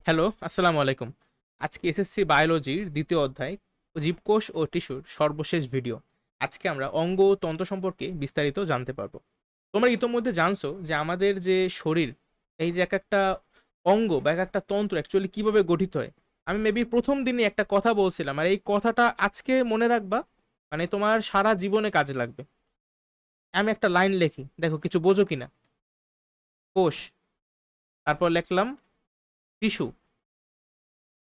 Hello, আসসালামু আলাইকুম। আজকে এসএসসি বায়োলজির দ্বিতীয় অধ্যায় জীবকোষ ও টিস্যুর সর্বশেষ ভিডিও। আজকে আমরা অঙ্গ ও তন্ত্র সম্পর্কে বিস্তারিত জানতে পারবো। তোমরা ইতোমধ্যে জানছো যে আমাদের যে শরীর, এই যে এক একটা অঙ্গ বা এক একটা তন্ত্র অ্যাকচুয়ালি কিভাবে গঠিত হয়। আমি মেবি প্রথম দিনই একটা কথা বলছিলাম, আর এই কথাটা আজকে মনে রাখবা, মানে তোমার সারা জীবনে কাজে লাগবে। আমি একটা লাইন লিখি, দেখো কিছু বোঝো কিনা। কোষ, তারপর লিখলাম টিস্যু,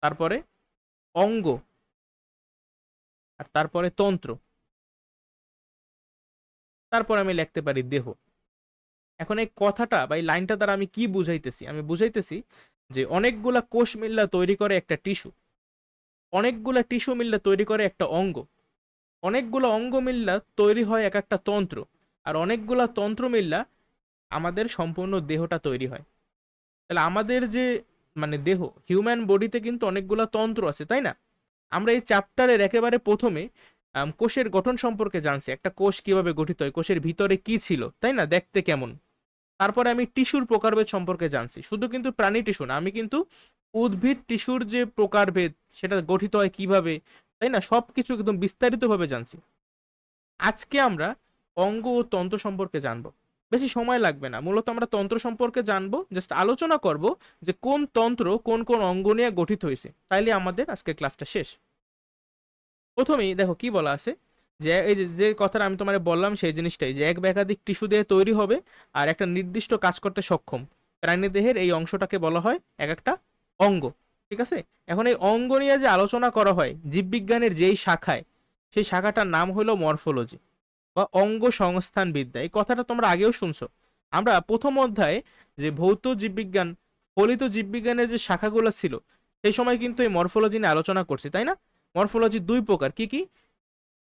তারপরে অঙ্গ, আর তারপরে তন্ত্র, তারপর আমি লিখতে পারি দেহ। এখন এই কথাটা বা এই লাইনটা দ্বারা আমি কি বুঝাইতেছি? আমি বুঝাইতেছি যে অনেকগুলা কোষ মিল্লা তৈরি করে একটা টিস্যু, অনেকগুলা টিস্যু মিল্লা তৈরি করে একটা অঙ্গ, অনেকগুলো অঙ্গ মিল্লা তৈরি হয় এক একটা তন্ত্র, আর অনেকগুলা তন্ত্র মিল্লা আমাদের সম্পূর্ণ দেহটা তৈরি হয়। তাহলে আমাদের যে মানে দেহ, হিউম্যান বডিতে কিন্তু অনেকগুলা তন্ত্র আছে, তাই না? আমরা এই চ্যাপ্টারের একেবারে প্রথমে কোষের গঠন সম্পর্কে জানছি, একটা কোষ কিভাবে গঠিত হয়, কোষের ভিতরে কি ছিল, তাই না, দেখতে কেমন। তারপরে আমি টিস্যুর প্রকারভেদ সম্পর্কে জানছি, শুধু কিন্তু প্রাণী টিস্যু না, আমি কিন্তু উদ্ভিদ টিস্যুর যে প্রকারভেদ, সেটা গঠিত হয় কিভাবে, তাই না, সবকিছু একদম বিস্তারিতভাবে জানছি। আজকে আমরা অঙ্গ ও তন্ত্র সম্পর্কে জানবো। বেশি সময় লাগবে না, মূলত আমরা তন্ত্র সম্পর্কে জানবো, জাস্ট আলোচনা করব যে কোন তন্ত্র কোন কোন অঙ্গ নিয়ে গঠিত হয়েছে, তাইলে আমাদের আজকে ক্লাসটা শেষ। প্রথমেই দেখো কি বলা আছে, যে এই যে যে কথাটা আমি তোমারে বললাম সেই জিনিসটাই, যে এক বা একাধিক টিস্যু দিয়ে তৈরি হবে আর একটা নির্দিষ্ট কাজ করতে সক্ষম প্রাণী দেহের এই অংশটাকে বলা হয় এক একটা অঙ্গ। ঠিক আছে, এখন এই অঙ্গ নিয়ে যে আলোচনা করা হয় জীববিজ্ঞানের যেই শাখায়, সেই শাখাটার নাম হলো মরফোলজি বা অঙ্গ সংস্থান বিদ্যা। এই কথাটা তোমরা আগেও শুনছো। আমরা প্রথম অধ্যায়ে যে ভৌত জীববিজ্ঞান, ফলিত জীববিজ্ঞানের যে শাখাগুলো ছিল, সেই সময় কিন্তু এই মরফোলজি নিয়ে আলোচনা করছি, তাই না? মরফোলজি দুই প্রকার, কি কি?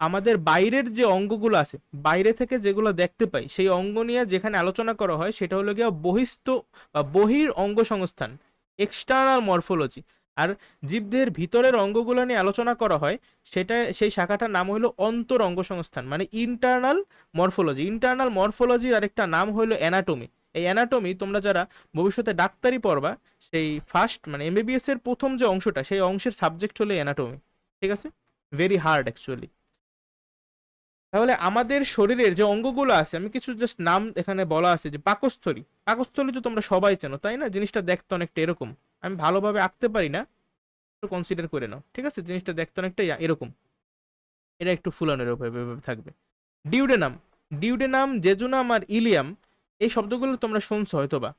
আমাদের বাইরের যে অঙ্গগুলো আছে, বাইরে থেকে যেগুলো দেখতে পাই, সেই অঙ্গ নিয়ে যেখানে আলোচনা করা হয় সেটা হলো গিয়ে বহিস্থ বা বহির অঙ্গ সংস্থান, এক্সটার্নাল মরফোলজি। আর জীবদেহের ভিতরের অঙ্গগুলো নিয়ে আলোচনা করা হয়, সেটা সেই শাখাটার নাম হলো অন্তর অঙ্গ সংস্থান, মানে ইন্টারনাল মরফোলজি। ইন্টারনাল মরফোলজির আরেকটা নাম হলো অ্যানাটমি। এই অ্যানাটমি তোমরা যারা ভবিষ্যতে ডাক্তারি পড়বা, সেই ফার্স্ট মানে এমবিবিএস এর প্রথম যে অংশটা, সেই অংশের সাবজেক্ট হলো অ্যানাটমি। ঠিক আছে, ভেরি হার্ড অ্যাকচুয়ালি। তাহলে আমাদের শরীরের যে অঙ্গগুলো আছে, আমি কিছু জাস্ট নাম এখানে বলা আছে, যে পাকস্থলী। পাকস্থলী তো তোমরা সবাই চেনো, তাই না? জিনিসটা দেখতে অনেকটা এরকম, আমি ভালোভাবে আঁকতে পারি না, একটু কনসিডার করে নাও। ঠিক আছে, জিনিসটা দেখতে অনেকটা এরকম, এটা একটু ফুলানোর এভাবে থাকবে। ডিউডেনাম, ডিউডেনাম, জেজুনাম আর ইলিয়াম, এই শব্দগুলো তোমরা শুনছো হয়তোবা।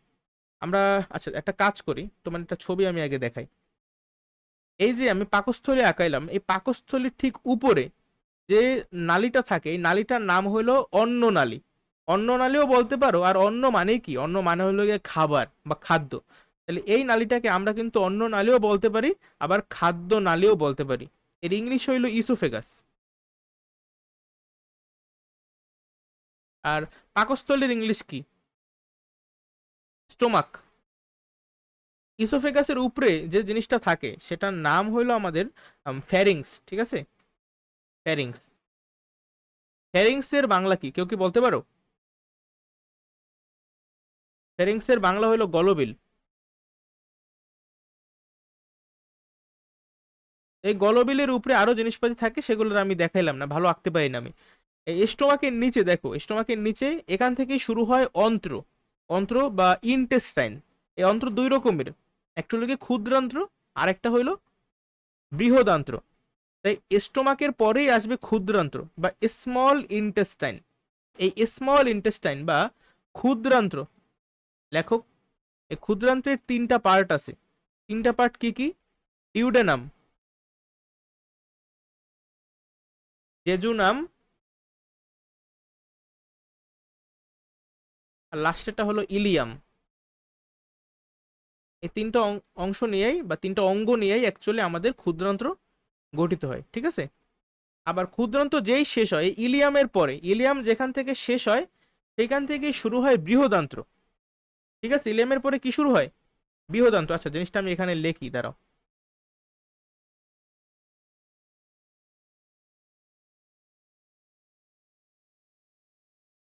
আমরা আচ্ছা একটা কাজ করি, তোমার একটা ছবি আমি আগে দেখাই। এই যে আমি পাকস্থলী আঁকাইলাম, এই পাকস্থলীর ঠিক উপরে যে নালীটা থাকে, এই নালীটার নাম হলো অন্ন নালী। অন্ন নালীও বলতে পারো। আর অন্ন মানে কি? অন্ন মানে হলো গিয়ে খাবার বা খাদ্য। তাহলে এই নালীটাকে আমরা কিন্তু অন্ন নালীও বলতে পারি, আবার খাদ্য নালীও বলতে পারি। এর ইংলিশ হইলো ইসোফেগাস। আর পাকস্থলীর ইংলিশ কি? স্টোমাক। ইসোফেগাসের উপরে যে জিনিসটা থাকে সেটার নাম হইলো আমাদের ফ্যারিংস। ঠিক আছে, ফ্যারিংস। ফ্যারিংস এর বাংলা কি, কেউ কি বলতে পারো? ফ্যারিংস এর বাংলা হইলো গলবিল। এই গলবিলের উপরে আরো জিনিসপাতি থাকে, সেগুলোর আমি দেখাইলাম না, ভালো আঁকতে পারি না আমি। এই স্টোমাকের নিচে দেখো, স্টোমাকের নিচে এখান থেকেই শুরু হয় অন্ত্র। অন্ত্র বা ইনটেস্টাইন। এই অন্ত্র দুই রকমের, একটা হলো গিয়ে ক্ষুদ্রান্ত্র, আর একটা হইলো বৃহদান্ত্র। তাই স্টোমাকের পরেই আসবে ক্ষুদ্রান্ত্র বা স্মল ইনটেস্টাইন। এই স্মল ইনটেস্টাইন বা ক্ষুদ্রান্ত্র, লেখক, এই ক্ষুদ্রান্ত্রের তিনটা পার্ট আছে। তিনটা পার্ট কি কি? ডিউডেনাম, জেজুনাম, আর লাস্টেরটা হলো ইলিয়াম। এই তিনটা অংশ নিয়েই বা তিনটা অঙ্গ নিয়েই অ্যাকচুয়ালি আমাদের ক্ষুদ্রান্ত্র গঠিত হয়। ঠিক আছে, আবার ক্ষুদ্রান্ত যেই শেষ হয় ইলিয়ামের পরে, ইলিয়াম যেখান থেকে শেষ হয় সেখান থেকে শুরু হয় বৃহদান্ত্র। ঠিক আছে, ইলিয়ামের পরে কি শুরু হয়? বৃহদান্ত্র। আচ্ছা, জিনিসটা আমি এখানে লিখি, দাঁড়াও।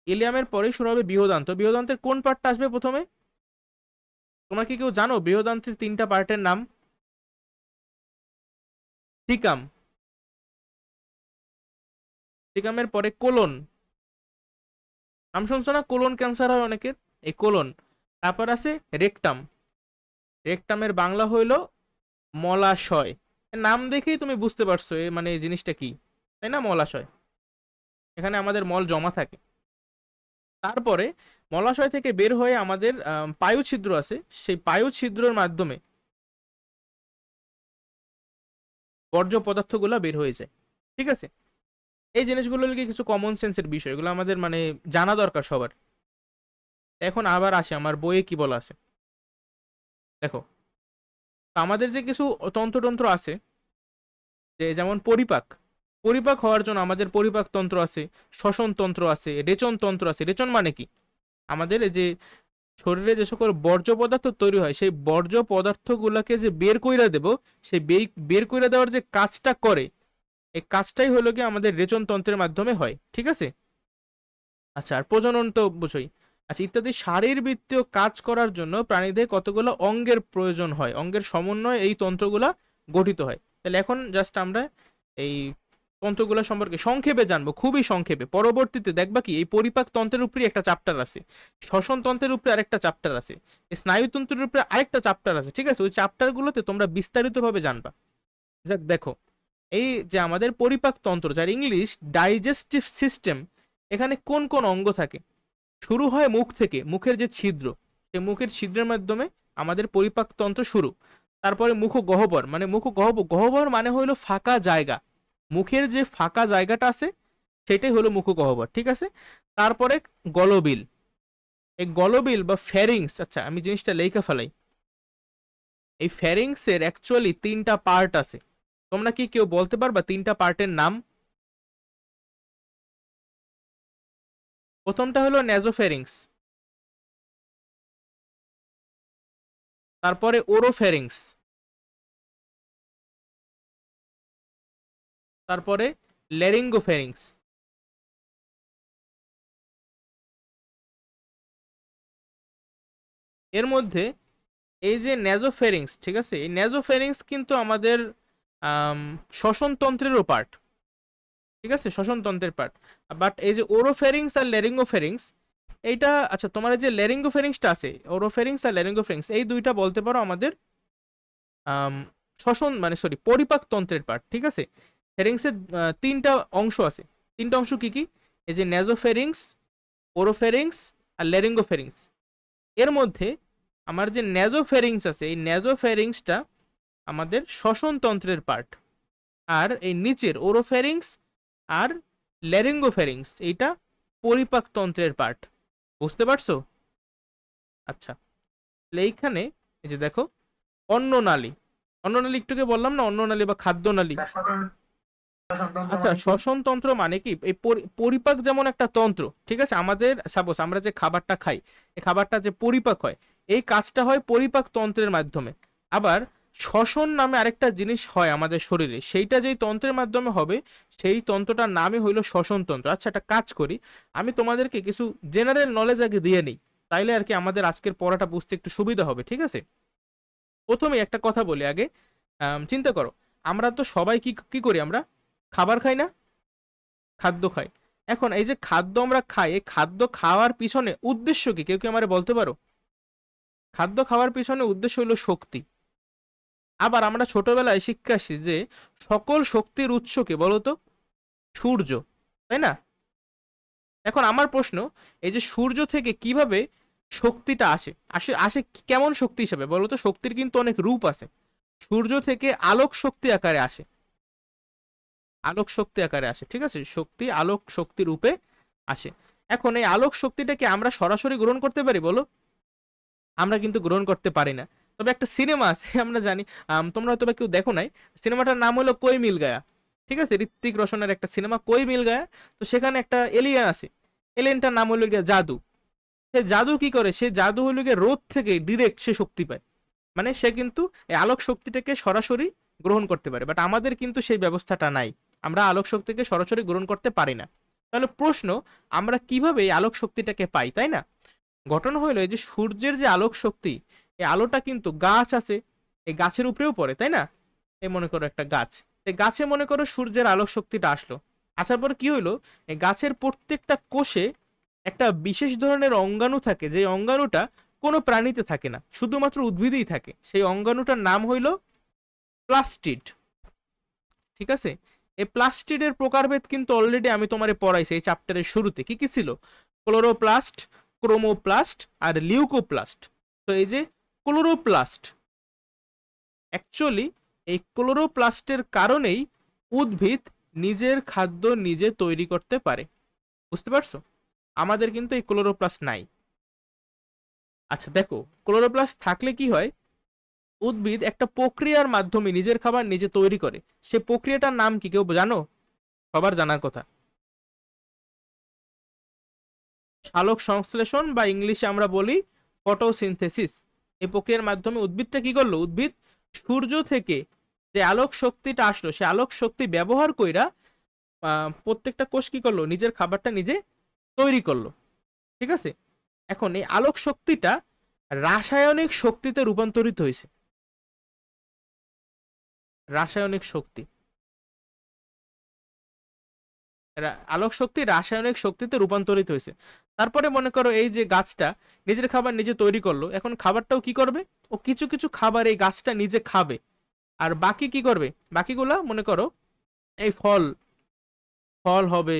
ইলিয়ামের পরে শুরু হবে বৃহদান্ত্র। বৃহদান্ত্রের কোন পার্টটা আসবে প্রথমে? তোমরা কি কেউ জানো বৃহদান্ত্রের তিনটা পার্টের নাম? সিকাম, সিকামের পরে কোলন, নাম শুনছো না? কোলন ক্যান্সার হয় অনেকের, এই কোলন। তারপর আছে রেকটাম, রেকটামের বাংলা হইলো মলাশয়। এর নাম দেখেই তুমি বুঝতে পারছো এ মানে এই জিনিসটা কি, তাই না? মলাশয়, এখানে আমাদের মল জমা থাকে। তারপরে মলাশয় থেকে বের হয়ে আমাদের পায়ু ছিদ্র আছে, সেই পায়ু ছিদ্রের মাধ্যমে বর্জ্য পদার্থগুলো বের হয়ে যায়। ঠিক আছে, এই জিনিসগুলো কি কিছু কমন সেন্সের বিষয়, এগুলো আমাদের মানে জানা দরকার সবার। এখন আবার আসে আমার বইয়ে কি বলা আছে, দেখো। তো আমাদের যে কিছু তন্ত্রতন্ত্র আছে, যে যেমন পরিপাক, পরিপাক হওয়ার জন্য আমাদের পরিপাক তন্ত্র আছে, শ্বসন তন্ত্র আছে, রেচন তন্ত্র আছে। রেচন মানে কি? আমাদের এই যে শরীরে যে সকল বর্জ্য পদার্থ তৈরি হয়, সেই বর্জ্য পদার্থগুলোকে যে বের কইরা দেব, সেই বের কইরা দেওয়ার যে কাজটা করে, এই কাজটাই হলো কি আমাদের রেচন তন্ত্রের মাধ্যমে হয়। ঠিক আছে, আচ্ছা। আর প্রজনন তো বুঝোই। আচ্ছা, ইত্যাদি শারীরবৃত্তীয় কাজ করার জন্য প্রাণীদের কতগুলো অঙ্গের প্রয়োজন হয়, অঙ্গের সমন্বয়ে এই তন্ত্রগুলা গঠিত হয়। তাহলে এখন জাস্ট আমরা এই তন্ত্রগুলো সম্পর্কে সংক্ষেপে জানবো, খুবই সংক্ষেপে। পরবর্তীতে দেখবা কি এই পরিপাক তন্ত্রের উপরে একটা চ্যাপ্টার আছে, শ্বসন তন্ত্রের উপরে আরেকটা চ্যাপ্টার আছে, স্নায়ুতন্ত্রের উপরে আরেকটা চ্যাপ্টার আছে। ঠিক আছে, ওই চ্যাপ্টারগুলোতে তোমরা বিস্তারিতভাবে জানবা। যাক, দেখো, এই যে আমাদের পরিপাক তন্ত্র, যার ইংলিশ ডাইজেস্টিভ সিস্টেম, এখানে কোন কোন অঙ্গ থাকে? শুরু হয় মুখ থেকে, মুখের যে ছিদ্র, সেই মুখের ছিদ্রের মাধ্যমে আমাদের পরিপাক তন্ত্র শুরু। তারপরে মুখ গহ্বর, মানে গহ্বর মানে হইলো ফাঁকা জায়গা, মুখের যে ফাঁকা জায়গাটা আছে সেটাই হলো মুখ গহ্বর। ঠিক আছে, তারপরে গলবিল, এই গলবিল বা ফ্যারিংস। আচ্ছা, আমি জিনিসটা লেখা ফেলাই। এই ফ্যারিংসের অ্যাকচুয়ালি তিনটা পার্ট আছে। তোমরা কি কেউ বলতে পারবা তিনটা পার্টের নাম? প্রথমটা হলো নেজোফ্যারিংস, তারপরে ওরোফ্যারিংস, তারপরে ল্যারিঙ্গোফ্যারিংস। এর মধ্যে এই যে নেজোফ্যারিংস, ঠিক আছে, এই নেজোফ্যারিংস কিন্তু আমাদের আম, শ্বসনতন্ত্রেরও পার্ট। ঠিক আছে, শ্বসনতন্ত্রের পার্ট। বাট এই যে ওরোফ্যারিংস আর ল্যারিঙ্গোফ্যারিংস, এইটা, আচ্ছা, তোমার এই যে ল্যারিঙ্গোফ্যারিংসটা আছে, ওরোফ্যারিংস আর ল্যারিঙ্গোফ্যারিংস, এই দুইটা বলতে পারো আমাদের আম, শ্বসন মানে সরি পরিপাক তন্ত্রের পার্ট। ঠিক আছে, ফ্যারিংসের তিনটা অংশ আছে। তিনটা অংশ কি কি? এই যে নেজোফ্যারিংস, ওরোফ্যারিংস আর ল্যারিঙ্গোফ্যারিংস। এর মধ্যে আমার যে নেজোফ্যারিংস আছে, এই নেজোফ্যারিংসটা আমাদের শ্বসন তন্ত্রের পার্ট। আর এই নিচের ওরোফ্যারিংস আর ল্যারিঙ্গোফ্যারিংস, এইটা পরিপাক তন্ত্রের পার্ট। বুঝতে পারছো? আচ্ছা, তাহলে এইখানে এই যে দেখো, অন্ননালী, অন্ননালী একটুকে বললাম না, অন্ননালী বা খাদ্যনালী। আচ্ছা, শ্বসন তন্ত্র মানে কি? এই পরিপাক যেমন একটা তন্ত্র, ঠিক আছে, আমাদের সাপোজ আমরা যে খাবারটা খাই, এই খাবারটা যে পরিপাক হয়, এই কাজটা হয় পরিপাক তন্ত্রের মাধ্যমে। আবার শ্বসন নামে আরেকটা জিনিস হয় আমাদের শরীরে, সেইটা যেই তন্ত্রের মাধ্যমে হবে, সেই তন্ত্রটার নামই হইলো শ্বসন তন্ত্র। আচ্ছা, একটা কাজ করি, আমি তোমাদেরকে কিছু জেনারেল নলেজ আগে দিয়ে নিই, তাইলে আর কি আমাদের আজকের পড়াটা বুঝতে একটু সুবিধা হবে। ঠিক আছে, প্রথমে একটা কথা বলি আগে। চিন্তা করো, আমরা তো সবাই কি কি করি? আমরা খাবার খাই না, খাদ্য খাই। এখন এই যে খাদ্য আমরা খাই, এই খাদ্য খাওয়ার পিছনে উদ্দেশ্য কি? কেউ কি আমারে বলতে পারো? খাদ্য খাওয়ার পিছনে উদ্দেশ্য হলো শক্তি। আবার আমরা ছোটবেলায় শিক্ষা আসি যে সকল শক্তির উৎস কে বলতো? সূর্য, তাই না? এখন আমার প্রশ্ন, এই যে সূর্য থেকে কিভাবে শক্তিটা আসে, আসে আসে কেমন শক্তি হিসেবে বলতো? শক্তির কিন্তু অনেক রূপ আছে। সূর্য থেকে আলোক শক্তি আকারে আসে, আলোক শক্তি আকারে আসে। ঠিক আছে, শক্তি আলোক শক্তি রূপে আসে। এখন এই আলোক শক্তিটাকে আমরা সরাসরি গ্রহণ করতে পারি বলো? আমরা কিন্তু গ্রহণ করতে পারি না। তবে একটা সিনেমা আছে আমরা জানি, তোমরা হয়তো বা কেউ দেখো নাই, সিনেমাটার নাম হলো কোই মিল গায়া। ঠিক আছে, ঋত্বিক রোশনের একটা সিনেমা কোই মিল গায়া। তো সেখানে একটা এলিয়েন আছে, এলিয়েনটার নাম হলো গিয়ে জাদু। সে জাদু কি করে? সে জাদু হলো গিয়ে রোদ থেকে ডিরেক্ট সে শক্তি পায়। মানে সে কিন্তু এই আলোক শক্তিটাকে সরাসরি গ্রহণ করতে পারে, বাট আমাদের কিন্তু সেই ব্যবস্থাটা নাই, আমরা আলোক শক্তিকে সরাসরি গ্রহণ করতে পারি না। তাহলে প্রশ্ন, আমরা কিভাবে এই আলোক শক্তিটাকে পাই, তাই না? ঘটনা হইলো এই যে সূর্যের যে আলোক শক্তি, এই আলোটা কিন্তু গাছ আছে, এই গাছের উপরেও পড়ে, তাই না? এই মনে করো একটা গাছ, গাছে মনে করো সূর্যের আলোক শক্তিটা আসলো, আসার পরে কি হইলো, এই গাছের প্রত্যেকটা কোষে একটা বিশেষ ধরনের অঙ্গাণু থাকে, যে অঙ্গাণুটা কোনো প্রাণীতে থাকে না, শুধুমাত্র উদ্ভিদেই থাকে। সেই অঙ্গাণুটার নাম হইল প্লাস্টিড। ঠিক আছে, এই প্লাস্টিডের প্রকারভেদ কিন্তু অলরেডি আমি তোমারে পড়াইছি এই চ্যাপ্টারের শুরুতে। কি কি ছিল? ক্লোরোপ্লাস্ট, ক্রোমোপ্লাস্ট আর লিউকোপ্লাস্ট। তো এই যে ক্লোরোপ্লাস্ট, অ্যাকচুয়ালি এই ক্লোরোপ্লাস্টের কারণেই উদ্ভিদ নিজের খাদ্য নিজে তৈরি করতে পারে। বুঝতে পারছো? আমাদের কিন্তু এই ক্লোরোপ্লাস্ট নাই। আচ্ছা দেখো, ক্লোরোপ্লাস্ট থাকলে কি হয়, উদ্ভিদ একটা প্রক্রিয়ার মাধ্যমে নিজের খাবার নিজে তৈরি করে। সে প্রক্রিয়াটার নাম কি কেউ জানো? সবার জানার কথা, সালোক সংশ্লেষণ বা ইংলিশে আমরা বলি ফটোসিনথেসিস। এই প্রক্রিয়ার মাধ্যমে উদ্ভিদটা কি করলো, উদ্ভিদ সূর্য থেকে যে আলোক শক্তিটা আসলো সে আলোক শক্তি ব্যবহার কইরা প্রত্যেকটা কোষ কি করলো, নিজের খাবারটা নিজে তৈরি করলো। ঠিক আছে, এখন এই আলোক শক্তিটা রাসায়নিক শক্তিতে রূপান্তরিত হয়েছে। রাসায়নিক শক্তি, আলোক শক্তি রাসায়নিক শক্তিতে রূপান্তরিত হয়েছে। তারপরে মনে করো এই যে গাছটা নিজের খাবার নিজে তৈরি করলো, এখন খাবারটাও কি করবে, ও কিছু কিছু খাবার এই গাছটা নিজে খাবে, আর বাকি কি করবে, বাকিগুলা মনে করো এই ফল, ফল হবে,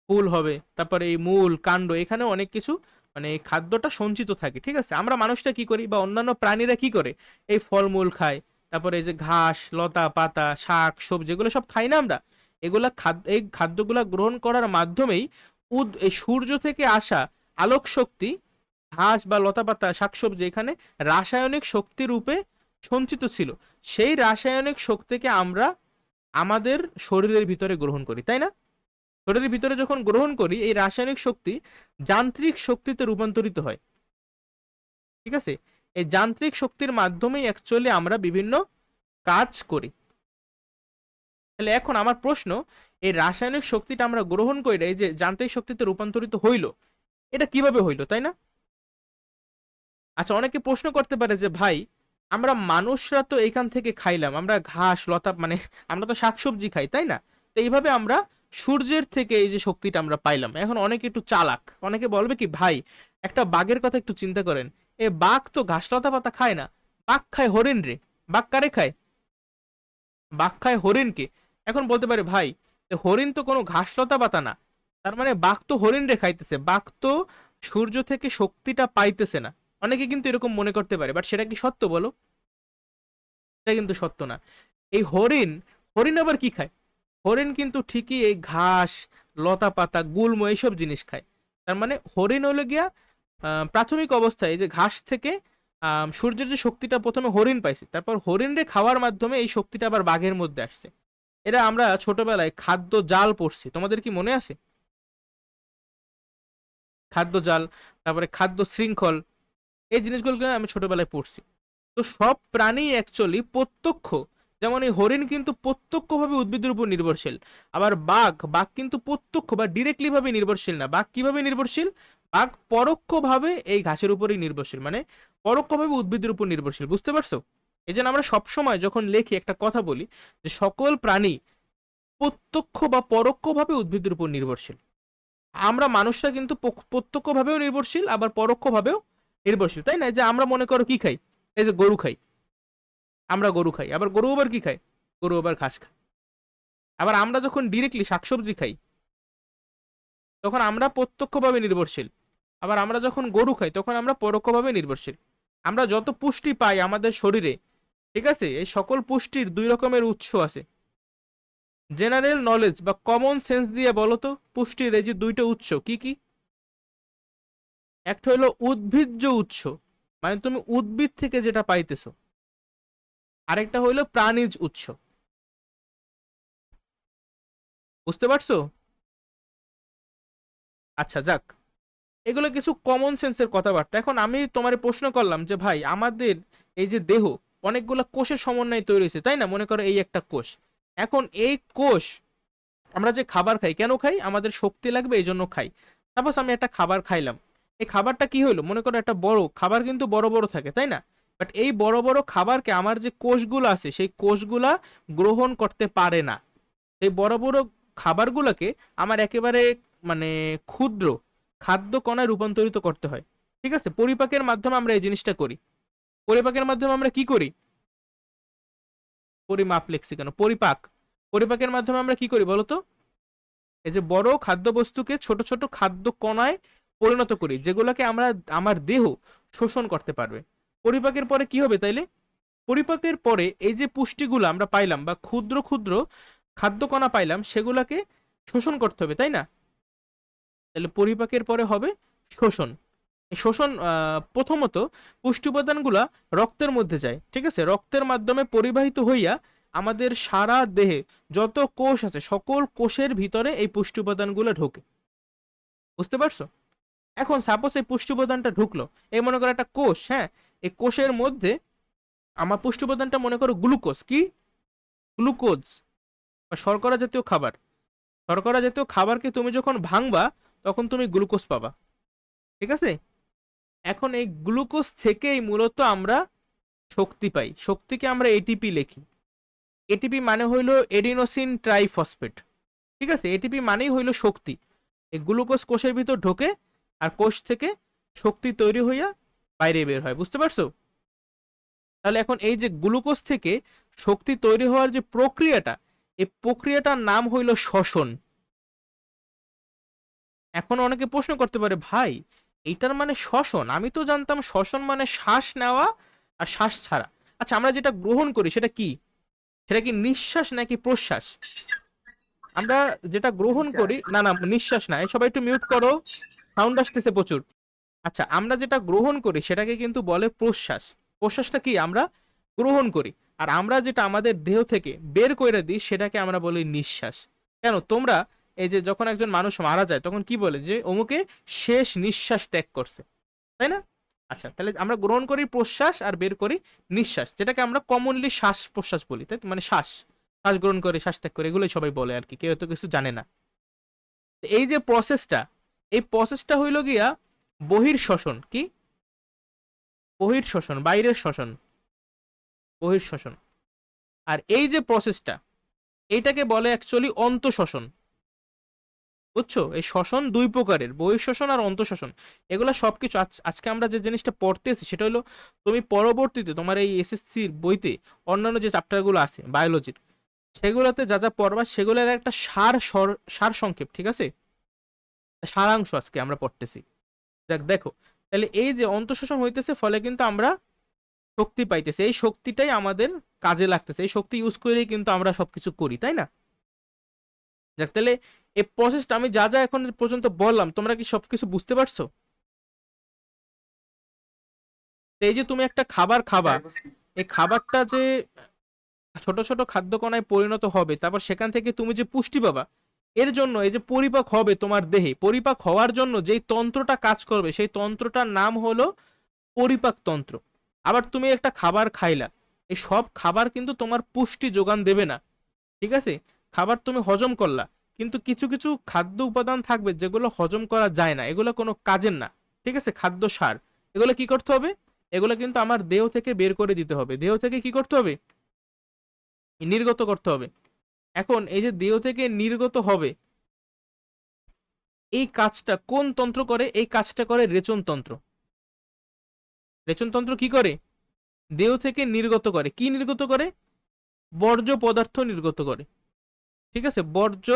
ফুল হবে, তারপরে এই মূল কাণ্ড, এখানে অনেক কিছু মানে এই খাদ্যটা সঞ্চিত থাকে। ঠিক আছে, আমরা মানুষটা কি করি বা অন্যান্য প্রাণীরা কি করে, এই ফলমূল খায়, তারপরে এই যে ঘাস লতা পাতা শাক সবজি এগুলো সব খাই না আমরা। এগুলা খাদ্য, এই খাদ্যগুলা গ্রহণ করার মাধ্যমেই এই সূর্য থেকে আসা আলোক শক্তি ঘাস বা লতা পাতা শাকসবজি এখানে রাসায়নিক শক্তি রূপে সঞ্চিত ছিল। সেই রাসায়নিক শক্তিকে আমরা আমাদের শরীরের ভিতরে গ্রহণ করি, তাই না? শরীরের ভিতরে যখন গ্রহণ করি এই রাসায়নিক শক্তি যান্ত্রিক শক্তিতে রূপান্তরিত হয়। ঠিক আছে, এই যান্ত্রিক শক্তির মাধ্যমেই অ্যাকচুয়ালি আমরা বিভিন্ন কাজ করি। তাহলে এখন আমার প্রশ্ন, এই রাসায়নিক শক্তিটা আমরা গ্রহণ করি এই যে যান্ত্রিক শক্তিতে রূপান্তরিত হইল, এটা কিভাবে হইল, তাই না? আচ্ছা, অনেকে প্রশ্ন করতে পারে যে ভাই আমরা মানুষরা তো এইখান থেকে খাইলাম, আমরা ঘাস লতা মানে আমরা তো শাকসবজি খাই, তাই না? তো এইভাবে আমরা সূর্যের থেকে এই যে শক্তিটা আমরা পাইলাম। এখন অনেকে একটু চালাক, অনেকে বলবে কি ভাই একটা বাঘের কথা একটু চিন্তা করেন, এ বাঘ তো ঘাস লতা পাতা খায় না, বাঘ খায় হরিণ রে। বাঘ কারে খায়? বাঘ খায় হরিণকে। এখন বলতে পারে ভাই হরিণ তো কোনো ঘাস লতা পাতা না, তার মানে বাঘ তো হরিণ রে খাইতেছে, বাঘ তো সূর্য থেকে শক্তিটা পাইতেছে না। অনেকে কিন্তু এরকম মনে করতে পারে, বাট সেটা কি সত্য বলো? এটা কিন্তু সত্য না। এই হরিণ, হরিণ আবার কি খায়? হরিণ কিন্তু ঠিকই এই ঘাস লতা পাতা গুল্ম এইসব জিনিস খায়। তার মানে হরিণ হলো গিয়া প্রাথমিক অবস্থায় এই যে ঘাস থেকে সূর্যের যে শক্তিটা প্রথমে হরিণ পাইছে, তারপর হরিণরে খাওয়ার মাধ্যমে এই শক্তিটা আবার বাঘের মধ্যে আসছে। এটা আমরা ছোটবেলায় খাদ্য জাল পড়ছি, তোমাদের কি মনে আছে? খাদ্য জাল, তারপরে খাদ্য শৃঙ্খল, এই জিনিসগুলোকে আমি ছোটবেলায় পড়ছি। তো সব প্রাণী অ্যাকচুয়ালি প্রত্যক্ষ, যেমন এই হরিণ কিন্তু প্রত্যক্ষভাবে উদ্ভিদের উপর নির্ভরশীল। আবার বাঘ, বাঘ কিন্তু প্রত্যক্ষ বা ডিরেক্টলি ভাবে নির্ভরশীল না। বাঘ কিভাবে নির্ভরশীল? বাঘ পরোক্ষভাবে এই ঘাসের উপরই নির্ভরশীল, মানে পরোক্ষভাবে উদ্ভিদের উপর নির্ভরশীল। বুঝতে পারছো? এই জন্য আমরা সবসময় যখন লেখি একটা কথা বলি যে সকল প্রাণী প্রত্যক্ষ বা পরোক্ষভাবে উদ্ভিদের উপর নির্ভরশীল। আমরা মানুষরা কিন্তু প্রত্যক্ষভাবেও নির্ভরশীল আবার পরোক্ষভাবেও নির্ভরশীল, তাই না? যে আমরা মনে করো কি খাই, এই যে গরু খাই, আমরা গরু খাই, আবার গরু আবার কি খায়, গরু আবার ঘাস খায়। আবার আমরা যখন ডিরেক্টলি শাকসবজি খাই তখন আমরা প্রত্যক্ষভাবে নির্ভরশীল, আবার আমরা যখন গরু খাই তখন আমরা পরোক্ষভাবে নির্ভরশীল। আমরা যত পুষ্টি পাই আমাদের শরীরে, ঠিক আছে, এই সকল পুষ্টির দুই রকমের উৎস আছে। জেনারেল নলেজ বা কমন সেন্স দিয়ে বলো তো পুষ্টির এই যে দুইটা উৎস কি কি? একটা হলো উদ্ভিজ্জ উৎস, মানে তুমি উদ্ভিদ থেকে যেটা পাইতেছো, আরেকটা হইলো প্রাণীজ উৎস। বুঝতে পারছো? আচ্ছা যাক, এগুলো কিছু কমন সেন্সের কথাবার্তা। এখন আমি তোমার প্রশ্ন করলাম যে ভাই আমাদের এই যে দেহ অনেকগুলো কোষের সমন্বয়ে তৈরি হয়েছে, তাই না? মনে করো এই একটা কোষ, এখন এই কোষ আমরা যে খাবার খাই কেন খাই? আমাদের শক্তি লাগবে এই জন্য খাই। সাপোজ আমি একটা খাবার খাইলাম, এই খাবারটা কি হইলো, মনে করো একটা বড় খাবার কিন্তু বড় বড় থাকে, তাই না? বাট এই বড় বড় খাবারকে আমার যে কোষগুলো আছে সেই কোষগুলা গ্রহণ করতে পারে না। এই বড় বড় খাবারগুলোকে আমার একেবারে মানে ক্ষুদ্র খাদ্য কণায় রূপান্তরিত করতে হয়। ঠিক আছে, পরিপাকের মাধ্যমে আমরা এই জিনিসটা করি। পরিপাকের মাধ্যমে আমরা কি করি? পরিমাপ লেখছি কেন, পরিপাক। পরিপাকের মাধ্যমে আমরা কি করি বলতো? এই যে বড় খাদ্যবস্তুকে ছোট ছোট খাদ্য কণায় পরিণত করি, যেগুলোকে আমরা আমার দেহ শোষণ করতে পারবে। পরিপাকের পরে কি হবে তাইলে? পরিপাকের পরে এই যে পুষ্টিগুলো আমরা পাইলাম বা ক্ষুদ্র ক্ষুদ্র খাদ্য কণা পাইলাম, সেগুলোকে শোষণ করতে হবে, তাই না? তাহলে পরিপাকের পরে হবে শোষণ। এই শোষণ প্রথমত পুষ্টি উপাদানগুলা রক্তের মধ্যে যায়। ঠিক আছে, রক্তের মাধ্যমে পরিবাহিত হইয়া আমাদের সারা দেহে যত কোষ আছে সকল কোষের ভিতরে এই পুষ্টি উপাদানগুলো ঢোকে। বুঝতে পারছো? এখন সাপোজ এই পুষ্টি উপাদানটা ঢুকলো, এই মনে করো একটা কোষ, হ্যাঁ, এই কোষের মধ্যে আমার পুষ্টি উপাদানটা মনে করো গ্লুকোজ। কি? গ্লুকোজ বা শর্করা জাতীয় খাবার। শর্করা জাতীয় খাবারকে তুমি যখন ভাঙবা তখন তুমি গ্লুকোজ পাবা। ঠিক আছে, এখন এই গ্লুকোজ থেকেই মূলত আমরা শক্তি পাই। শক্তিকে আমরা এটিপি লিখি। এটিপি মানে হইল এডিনোসিন ট্রাইফসফেট। ঠিক আছে, এটিপি মানেই হইল শক্তি। এই গ্লুকোজ কোষের ভিতর ঢোকে আর কোষ থেকে শক্তি তৈরি হইয়া বাইরে বের হয়। বুঝতে পারছো? তাহলে এখন এই যে গ্লুকোজ থেকে শক্তি তৈরি হওয়ার যে প্রক্রিয়াটা, এই প্রক্রিয়াটার নাম হইল শ্বসন। এখন অনেকে প্রশ্ন করতে পারে, ভাই এইটার মানে শ্বসন? আমি তো জানতাম শ্বসন মানে শ্বাস নেওয়া আর শ্বাস ছাড়া। আচ্ছা, আমরা যেটা গ্রহণ করি সেটা কি? সেটা কি নিঃশ্বাস নাকি প্রশ্বাস? আমরা যেটা গ্রহণ করি, নিঃশ্বাস। না না নিঃশ্বাস না, এই সবাই একটু মিউট করো, সাউন্ড আসতেছে প্রচুর। আচ্ছা, আমরা যেটা গ্রহণ করি সেটাকে কিন্তু বলে প্রশ্বাস। প্রশ্বাসটা কি? আমরা গ্রহণ করি। আর আমরা যেটা আমাদের দেহ থেকে বের করে দিই সেটাকে আমরা বলি নিঃশ্বাস। কেন তোমরা এই যে যখন একজন মানুষ মারা যায় তখন কি বলে যে অমুকে শেষ নিঃশ্বাস ত্যাগ করছে, তাই না? আচ্ছা, তাহলে আমরা গ্রহণ করি প্রশ্বাস আর বের করি নিঃশ্বাস, যেটাকে আমরা কমনলি শ্বাস প্রশ্বাস বলি, তাই তো? মানে শ্বাস, শ্বাস গ্রহণ করে শ্বাস ত্যাগ করে, এগুলোই সবাই বলে আর কি, কেউ তো কিছু জানে না। এই যে প্রসেসটা, এই প্রসেসটা হইল গিয়া বহির্শ্বসন। কি? বহির্শ্বসন, বাইরের শ্বসন, বহির্শ্বসন। আর এই যে প্রসেসটা, এইটাকে বলে অ্যাকচুয়ালি অন্তঃশ্বসন। বুঝছো? এই শ্বসন দুই প্রকারের, বহিঃশ্বসন আর অন্তঃশ্বসন। এগুলো সবকিছু আজকে আমরা যে জিনিসটা পড়তেছি সেটা হলো তুমি পরবর্তীতে তোমার এই এসএসসির বইতে অন্যান্য যে চ্যাপ্টারগুলো আছে বায়োলজির, সেগুলোতে যা যা পড়বা সেগুলোর একটা সার সংক্ষেপ। ঠিক আছে, সারাংশ আজকে আমরা পড়তেছি। দেখ দেখো, তাহলে এই যে অন্তঃশ্বসন হইতেছে, ফলে কিন্তু আমরা শক্তি পাইতেছি। এই শক্তিটাই আমাদের কাজে লাগতেছে, এই শক্তি ইউজ করেই কিন্তু আমরা সবকিছু করি, তাই না? যাক, তাহলে এই প্রসেসটা আমি যা যা এখন পর্যন্ত বললাম, তোমরা কি সবকিছু বুঝতে পারছো? তো এই যে তুমি একটা খাবার খাবা, স্যার বুঝছি। এই খাবারটা যে ছোট ছোট খাদ্য কণায় পরিণত হবে, তারপর সেখান থেকে তুমি যে পুষ্টি পাবা, এর জন্য এই যে পরিপাক হবে তোমার দেহে, পরিপাক হওয়ার জন্য যেই তন্ত্রটা কাজ করবে সেই তন্ত্রটার নাম হলো পরিপাক তন্ত্র। আবার তুমি একটা খাবার খাইলা, এই সব খাবার কিন্তু তোমার পুষ্টি যোগান দেবে না। ঠিক আছে, খাবার তুমি হজম করলা, কিন্তু কিছু কিছু খাদ্য উপাদান থাকবে যেগুলো হজম করা যায় না, এগুলো কোনো কাজের না। ঠিক আছে, খাদ্য সার, এগুলো কি করতে হবে? এগুলো কিন্তু আমার দেহ থেকে বের করে দিতে হবে। দেহ থেকে কি করতে হবে? নির্গত করতে হবে। এখন এই যে দেহ থেকে নির্গত হবে, এই কাজটা কোন তন্ত্র করে? এই কাজটা করে রেচন তন্ত্র। রেচন তন্ত্র কি করে? দেহ থেকে নির্গত করে। কি নির্গত করে? বর্জ্য পদার্থ নির্গত করে। ঠিক আছে, বর্জ্য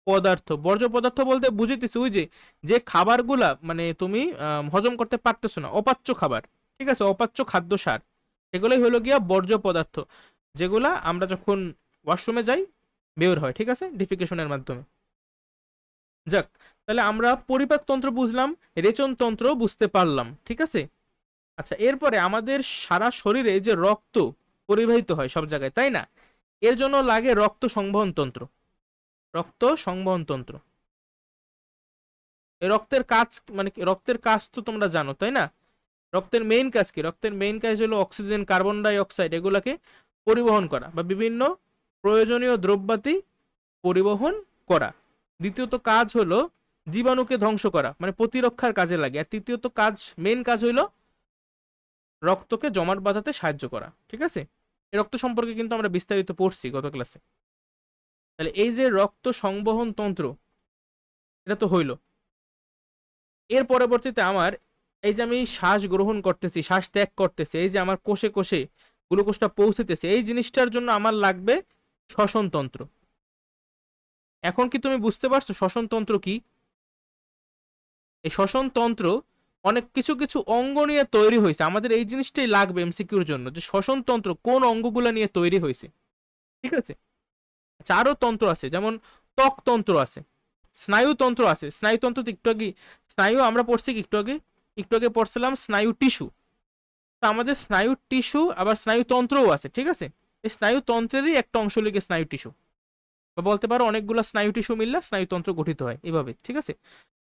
পদার্থ। বর্জ্য পদার্থ বলতে বুঝিতেছি ওই যে যে খাবারগুলা মানে তুমি হজম করতে পারতেছো না, অপাচ্য খাবার। ঠিক আছে, অপাচ্য খাদ্য সার, এগুলোই হলো গিয়া বর্জ্য পদার্থ, যেগুলা আমরা যখন ওয়াশরুমে যাই বের হয়। ঠিক আছে, ডিফিকেশনের মাধ্যমে। যাক, তাহলে আমরা পরিপাক তন্ত্র বুঝলাম, রেচন তন্ত্র বুঝতে পারলাম। ঠিক আছে, আচ্ছা, এরপরে আমাদের সারা শরীরে যে রক্ত পরিবাহিত হয় সব জায়গায়, তাই না? এর জন্য লাগে রক্ত সংবহন তন্ত্র। রক্ত সংবহন তন্ত্র, এই রক্তের কাজ মানে কি? রক্তের কাজ তো তোমরা জানো, তাই না? রক্তের মেইন কাজ কি? রক্তের মেইন কাজ হলো অক্সিজেন, কার্বন ডাই অক্সাইড এগুলাকে পরিবহন করা বা বিভিন্ন প্রয়োজনীয় দ্রব্যাদি পরিবহন করা। দ্বিতীয়ত কাজ হলো জীবাণুকে ধ্বংস করা, মানে প্রতিরক্ষার কাজে লাগে। আর তৃতীয়ত কাজ, মেইন কাজ হইলো রক্তকে জমাট বাঁধাতে সাহায্য করা, ঠিক আছে। এই রক্ত সম্পর্কে কিন্তু আমরা বিস্তারিত পড়ছি গত ক্লাসে। তাহলে এই যে রক্ত সংবহন তন্ত্র, এটা তো হইলো। এর পরবর্তীতে আমার এই যে আমি শ্বাস গ্রহণ করতেছি, শ্বাস ত্যাগ করতেছি, এই যে আমার কোষে কোষে গ্লুকোজটা পৌঁছতেছে, এই জিনিসটার জন্য আমার লাগবে শ্বসন তন্ত্র। এখন কি তুমি বুঝতে পারছো শ্বসন তন্ত্র কি? এই শ্বসন তন্ত্র অনেক কিছু কিছু অঙ্গ নিয়ে তৈরি হয়েছে, আমাদের এই জিনিসটাই লাগবে এমসিকিউর জন্য, যে শ্বসন তন্ত্র কোন অঙ্গগুলো নিয়ে তৈরি হয়েছে, ঠিক আছে। আচ্ছা, আরো তন্ত্র আছে, যেমন ত্বক তন্ত্র আছে, স্নায়ুতন্ত্র আছে। স্নায়ুতন্ত্র তো একটু আগে, স্নায়ু আমরা পড়ছি কি একটু আগে পড়ছিলাম স্নায়ু টিস্যু। তো আমাদের স্নায়ু টিস্যু আবার স্নায়ুতন্ত্রও আছে, ঠিক আছে। এই স্নায়ুতন্ত্রেরই একটা অংশ লিখে স্নায়ু টিস্যু, বা বলতে পারো অনেকগুলো স্নায়ু টিস্যু মিললে স্নায়ুতন্ত্র গঠিত হয়, এভাবে, ঠিক আছে।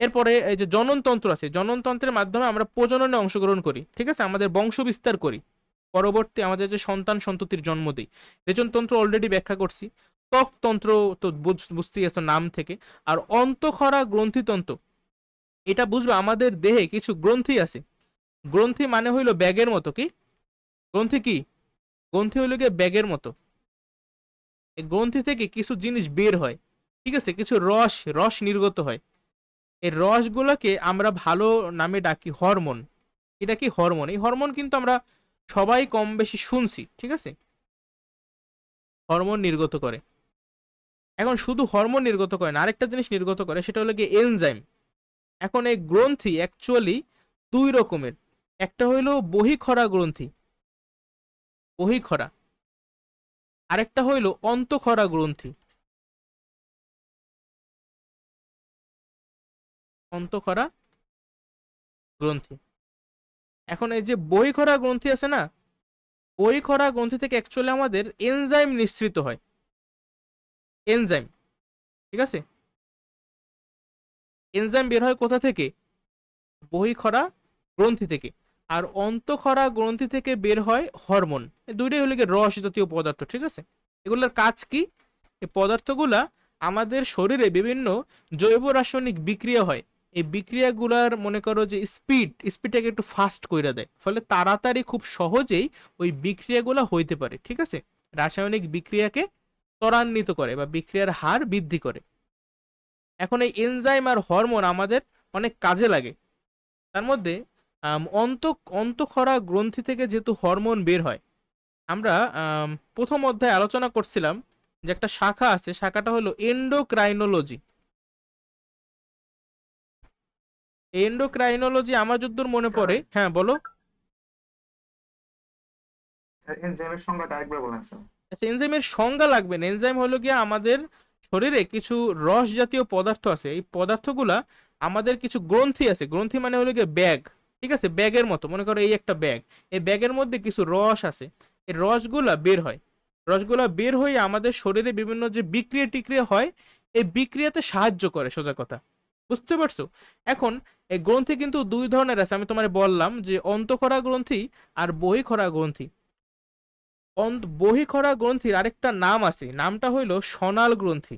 এরপরে এই যে জননতন্ত্র আছে, জননতন্ত্রের মাধ্যমে আমরা প্রজননে অংশগ্রহণ করি, ঠিক আছে, আমাদের বংশ বিস্তার করি, পরবর্তী আমাদের যে সন্তান সন্ততির জন্ম দিই। রেচনতন্ত্র অলরেডি ব্যাখ্যা করছি। ত্বকতন্ত্র তো বুঝতেই আছো নাম থেকে। আর অন্তঃক্ষরা গ্রন্থিতন্ত্র, এটা বুঝবে আমাদের দেহে কিছু গ্রন্থি আছে। গ্রন্থি মানে হইলো ব্যাগের মতো, কি গ্রন্থি কি? গ্রন্থি হইলো গিয়ে ব্যাগের মতো। এই গ্রন্থি থেকে কিছু জিনিস বের হয়, ঠিক আছে, কিছু রস রস নির্গত হয়। এই রসগুলোকে আমরা ভালো নামে ডাকি হরমোন। এটা কি হরমোন? এই হরমোন কিন্তু আমরা সবাই কম বেশি শুনছি, ঠিক আছে, হরমোন নির্গত করে। এখন শুধু হরমোন নির্গত করে না, আরেকটা জিনিস নির্গত করে, সেটা হলো গিয়ে এনজাইম। এখন এই গ্রন্থি অ্যাকচুয়ালি দুই রকমের। একটা হইলো বহিঃক্ষরা গ্রন্থি, বহিঃক্ষরা, আরেকটা হইলো অন্তঃক্ষরা গ্রন্থি, অন্তঃক্ষরা গ্রন্থি। এখন এই যে বহিঃক্ষরা গ্রন্থি আছে না, বহিঃক্ষরা গ্রন্থি থেকে অ্যাকচুয়ালি আমাদের এনজাইম নিঃসৃত হয়, এনজাইম, ঠিক আছে। এনজাইম বের হয় কোথা থেকে? বহিঃক্ষরা গ্রন্থি থেকে। আর অন্তঃক্ষরা গ্রন্থি থেকে বের হয় হরমোন। এই দুইটাই হলো গিয়ে রস জাতীয় পদার্থ, ঠিক আছে। এগুলোর কাজ কি? এই পদার্থগুলা আমাদের শরীরে বিভিন্ন জৈব রাসায়নিক বিক্রিয়া হয়, এই বিক্রিয়াগুলার মনে করো যে স্পিডটাকে একটু ফাস্ট কইরা দেয়, ফলে তাড়াতাড়ি খুব সহজেই ওই বিক্রিয়াগুলা হইতে পারে, ঠিক আছে। রাসায়নিক বিক্রিয়াকে ত্বরান্বিত করে বা বিক্রিয়ার হার বৃদ্ধি করে। এখন এই এনজাইম আর হরমোন আমাদের অনেক কাজে লাগে। তার মধ্যে অন্তঃক্ষরা গ্রন্থি থেকে যেহেতু হরমোন বের হয়, আমরা প্রথম অধ্যায়ে আলোচনা করছিলাম যে একটা শাখা আছে, শাখাটা হলো এন্ডোক্রাইনোলজি। এন্ডোক্রাইনোলজি আমার যতদূর মনে স্যার পড়ে, হ্যাঁ বলো। স্যার এনজাইমের সংজ্ঞাটা আরেকবার বলেন স্যার। আচ্ছা, এনজাইমের সংজ্ঞা লাগবে না। এনজাইম হলো গিয়ে আমাদের শরীরে কিছু রস জাতীয় পদার্থ আছে, এই পদার্থগুলা আমাদের কিছু গ্রন্থি আছে, গ্রন্থি মানে হলো গিয়ে ব্যাগ, ঠিক আছে, ব্যাগের মতো, মনে করো এই একটা ব্যাগ, এই ব্যাগের মধ্যে কিছু রস আছে, এই রসগুলা বের হয়। রসগুলা বের হয়ে আমাদের শরীরে বিভিন্ন যে বিক্রিয়া টিক্রিয়া হয়, এই বিক্রিয়াতে সাহায্য করে, সোজা কথা, বুঝতে পারছো? এখন এই গ্রন্থি কিন্তু দুই ধরনের আছে, আমি তোমার বললাম যে অন্তঃক্ষরা গ্রন্থি আর বহিঃক্ষরা গ্রন্থি। বহিঃক্ষরা গ্রন্থির আরেকটা নাম আছে, নামটা হইল সনাল গ্রন্থি,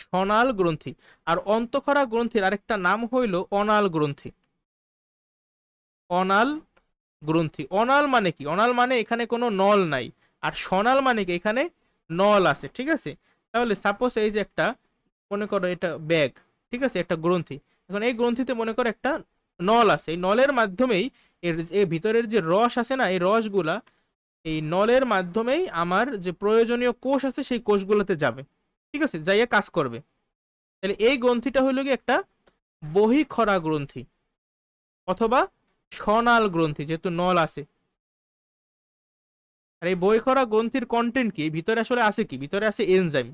সনাল গ্রন্থি। আর অন্তঃক্ষরা গ্রন্থির আরেকটা নাম হইল অনাল গ্রন্থি, অনাল গ্রন্থি। অনাল মানে কি? অনাল মানে এখানে কোনো নল নাই, আর সনাল মানে কি এখানে নল আছে, ঠিক আছে। তাহলে সাপোজ এই যে একটা, মনে করো এটা ব্যাগ, ঠিক আছে, একটা গ্রন্থি। এখন এই গ্রন্থিতে মনে করো একটা নল আছে, এই নলের মাধ্যমেই এর ভিতরের যে রস আছে না, এই রসগুলা এই নলের মাধ্যমেই আমার যে প্রয়োজনীয় কোষ আছে সেই কোষগুলোতে যাবে, ঠিক আছে, যাইয়া কাজ করবে। তাহলে এই গ্রন্থিটা হইল কি একটা বহিঃক্ষরা গ্রন্থি অথবা স্বনাল গ্রন্থি, যেহেতু নল আছে। আর এই বহিঃক্ষরা গ্রন্থির কন্টেন্ট কি? ভিতরে আসলে আছে কি? ভিতরে আছে এনজাইম।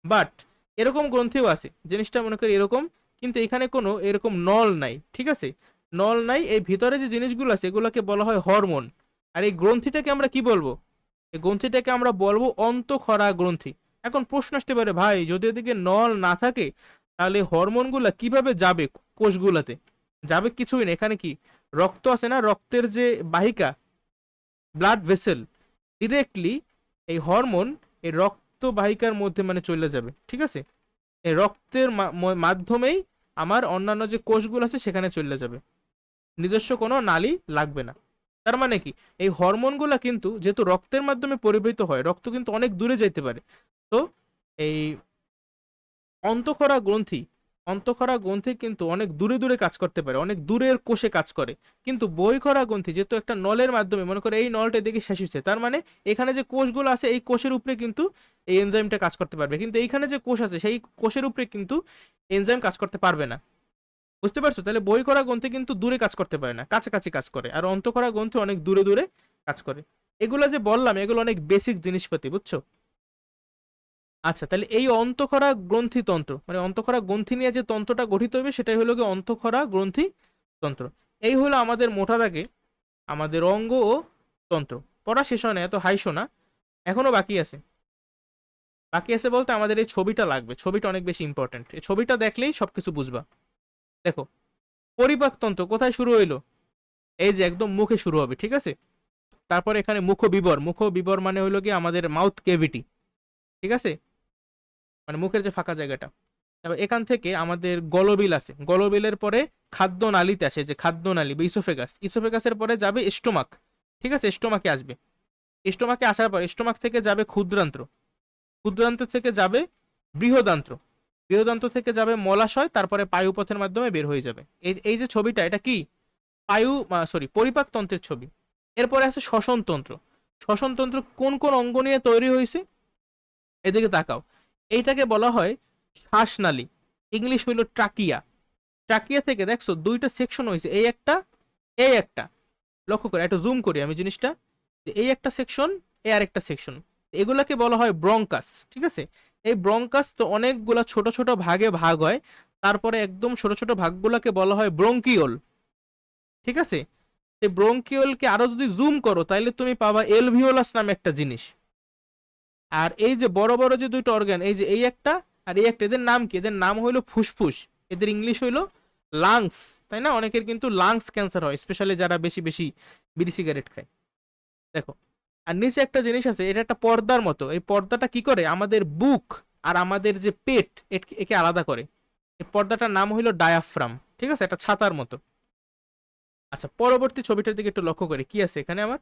বাট এরকম গ্রন্থিও আছে, জিনিসটা মনে করি এরকম, কিন্তু এখানে কোনো এরকম নল নাই, ঠিক আছে, নল নাই। এই ভিতরে যে জিনিসগুলো আছে এগুলোকে বলা হয় হরমোন। আর এই গ্রন্থিটাকে আমরা কি বলবো? এই গ্রন্থিটাকে আমরা বলবো অন্তঃক্ষরা গ্রন্থি। এখন প্রশ্ন আসতে পারে, ভাই যদি এদিকে নল না থাকে তাহলে হরমোনগুলা কিভাবে যাবে কোষগুলাতে? যাবে কিছুই না, এখানে কি রক্ত আছে না, রক্তের যে বাহিকা, ব্লাড ভেসেল, ডিরেক্টলি এই হরমোন এই রক্ত বাহিকার মধ্যে মানে চলে যাবে, ঠিক আছে। এই রক্তের মাধ্যমেই আমার অন্যান্য যে কোষগুলো আছে সেখানে চলে যাবে। নিজস্ব কোনো নালী লাগবে না। তার মানে কি, এই হরমোনগুলা কিন্তু যেহেতু রক্তের মাধ্যমে পরিবহিত হয়, রক্ত কিন্তু অনেক দূরে যাইতে পারে। তো এই অন্তঃক্ষরা গ্রন্থি অন্তঃক্ষরা গ্রন্থি কিন্তু অনেক দূরে দূরে কাজ করতে পারে, অনেক দূরের কোষে কাজ করে। কিন্তু বহিঃক্ষরা গ্রন্থি যেহেতু একটা নলের মাধ্যমে, মনে করে এই নলটা দিকে শেষ হচ্ছে, তার মানে এখানে যে কোষগুলো আছে এই কোষের উপরে কিন্তু এই এনজাইমটা কাজ করতে পারবে, কিন্তু এইখানে যে কোষ আছে সেই কোষের উপরে কিন্তু এনজাইম কাজ করতে পারবে না। বুঝতে পারছো? তাহলে বহিঃক্ষরা গ্রন্থি কিন্তু দূরে কাজ করতে পারে না, কাছাকাছি কাজ করে, আর অন্তঃক্ষরা গ্রন্থি অনেক দূরে দূরে কাজ করে। এগুলো যে বললাম এগুলো অনেক বেসিক জিনিসপাতি, বুঝছো? আচ্ছা, তাহলে এই অন্তঃক্ষরা গ্রন্থি তন্ত্র, মানে অন্তঃক্ষরা গ্রন্থি নিয়ে যে তন্ত্রটা গঠিত হবে সেটাই হলো কি অন্তঃক্ষরা গ্রন্থি তন্ত্র। এই হলো আমাদের মোটা দাগে আমাদের অঙ্গ ও তন্ত্র। পড়া শেষ হয় না, এত হাইশো না, এখনো বাকি আছে। বাকি আছে বলতে আমাদের এই ছবিটা লাগবে, ছবিটা অনেক বেশি ইম্পর্টেন্ট, এই ছবিটা দেখলেই সবকিছু বুঝবা। দেখো, পরিপাকতন্ত্র কোথায় শুরু হইলো? এই যে একদম মুখে শুরু হবে, ঠিক আছে? তারপর এখানে মুখবিবর, মুখবিবর মানে হলো কি আমাদের মাউথ কেভিটি, ঠিক আছে, মানে মুখের যে ফাঁকা জায়গাটা। এবার এখান থেকে আমাদের গলবিল আছে, গলবিলের পরে খাদ্য নালীতে আসে, যে খাদ্য নালী বা ইসোফেগাস, ইসোফেগাসের পরে যাবে স্টোমাক, ঠিক আছে, স্টোমাকে আসবে। স্টোমাকে আসার পর স্টোমাক থেকে যাবে ক্ষুদ্রান্ত্র, ক্ষুদ্রান্ত থেকে যাবে বৃহদান্ত্র, বৃহদান্ত্র থেকে যাবে মলাশয়, তারপরে পায়ুপথের মাধ্যমে বের হয়ে যাবে। এই এই যে ছবিটা, এটা কি পরিপাকতন্ত্রের ছবি। এরপরে আছে শ্বসনতন্ত্র। শ্বসনতন্ত্র কোন কোন অঙ্গ নিয়ে তৈরি হয়েছে? এদিকে তাকাও, এইটাকে বলা হয় শ্বাসনালী, ইংলিশ হইল ট্রাকিয়া। ট্রাকিয়া থেকে দেখছো দুইটা সেকশন হয়েছে, এই একটা, এই একটা। লক্ষ্য করে একটু জুম করি আমি জিনিসটা, যে এই একটা সেকশন, এই আর একটা সেকশন, এগুলাকে বলা হয় ব্রঙ্কাস, ঠিক আছে। এই ব্রঙ্কাস তো অনেকগুলা ছোট ছোট ভাগে ভাগ হয়, তারপরে একদম ছোট ছোট ভাগগুলাকে বলা হয় ব্রঙ্কিওল, ঠিক আছে। এই ব্রঙ্কিওলকে আরো যদি জুম করো তাহলে তুমি পাবা এলভিওলাস নামে একটা জিনিস। আর এই যে বড় বড় যে দুইটা অর্গান, এই যে এই একটা আর এই একটা, এদের নাম কি? এদের নাম হইলো ফুসফুস, এদের ইংলিশ হইলো লাংস, তাই না? অনেকের কিন্তু লাংস ক্যান্সার হয়, স্পেশালি যারা বেশি বেশি বিড়ি সিগারেট খায়। দেখো, আর নিচে একটা জিনিস আছে, এটা একটা পর্দার মতো, এই পর্দাটা কি করে? আমাদের বুক আর আমাদের যে পেট, একে আলাদা করে। এই পর্দাটার নাম হইলো ডায়াফ্রাম, ঠিক আছে, একটা ছাতার মতো। আচ্ছা, পরবর্তী ছবিটার দিকে একটু লক্ষ্য করি, কি আছে এখানে আমার?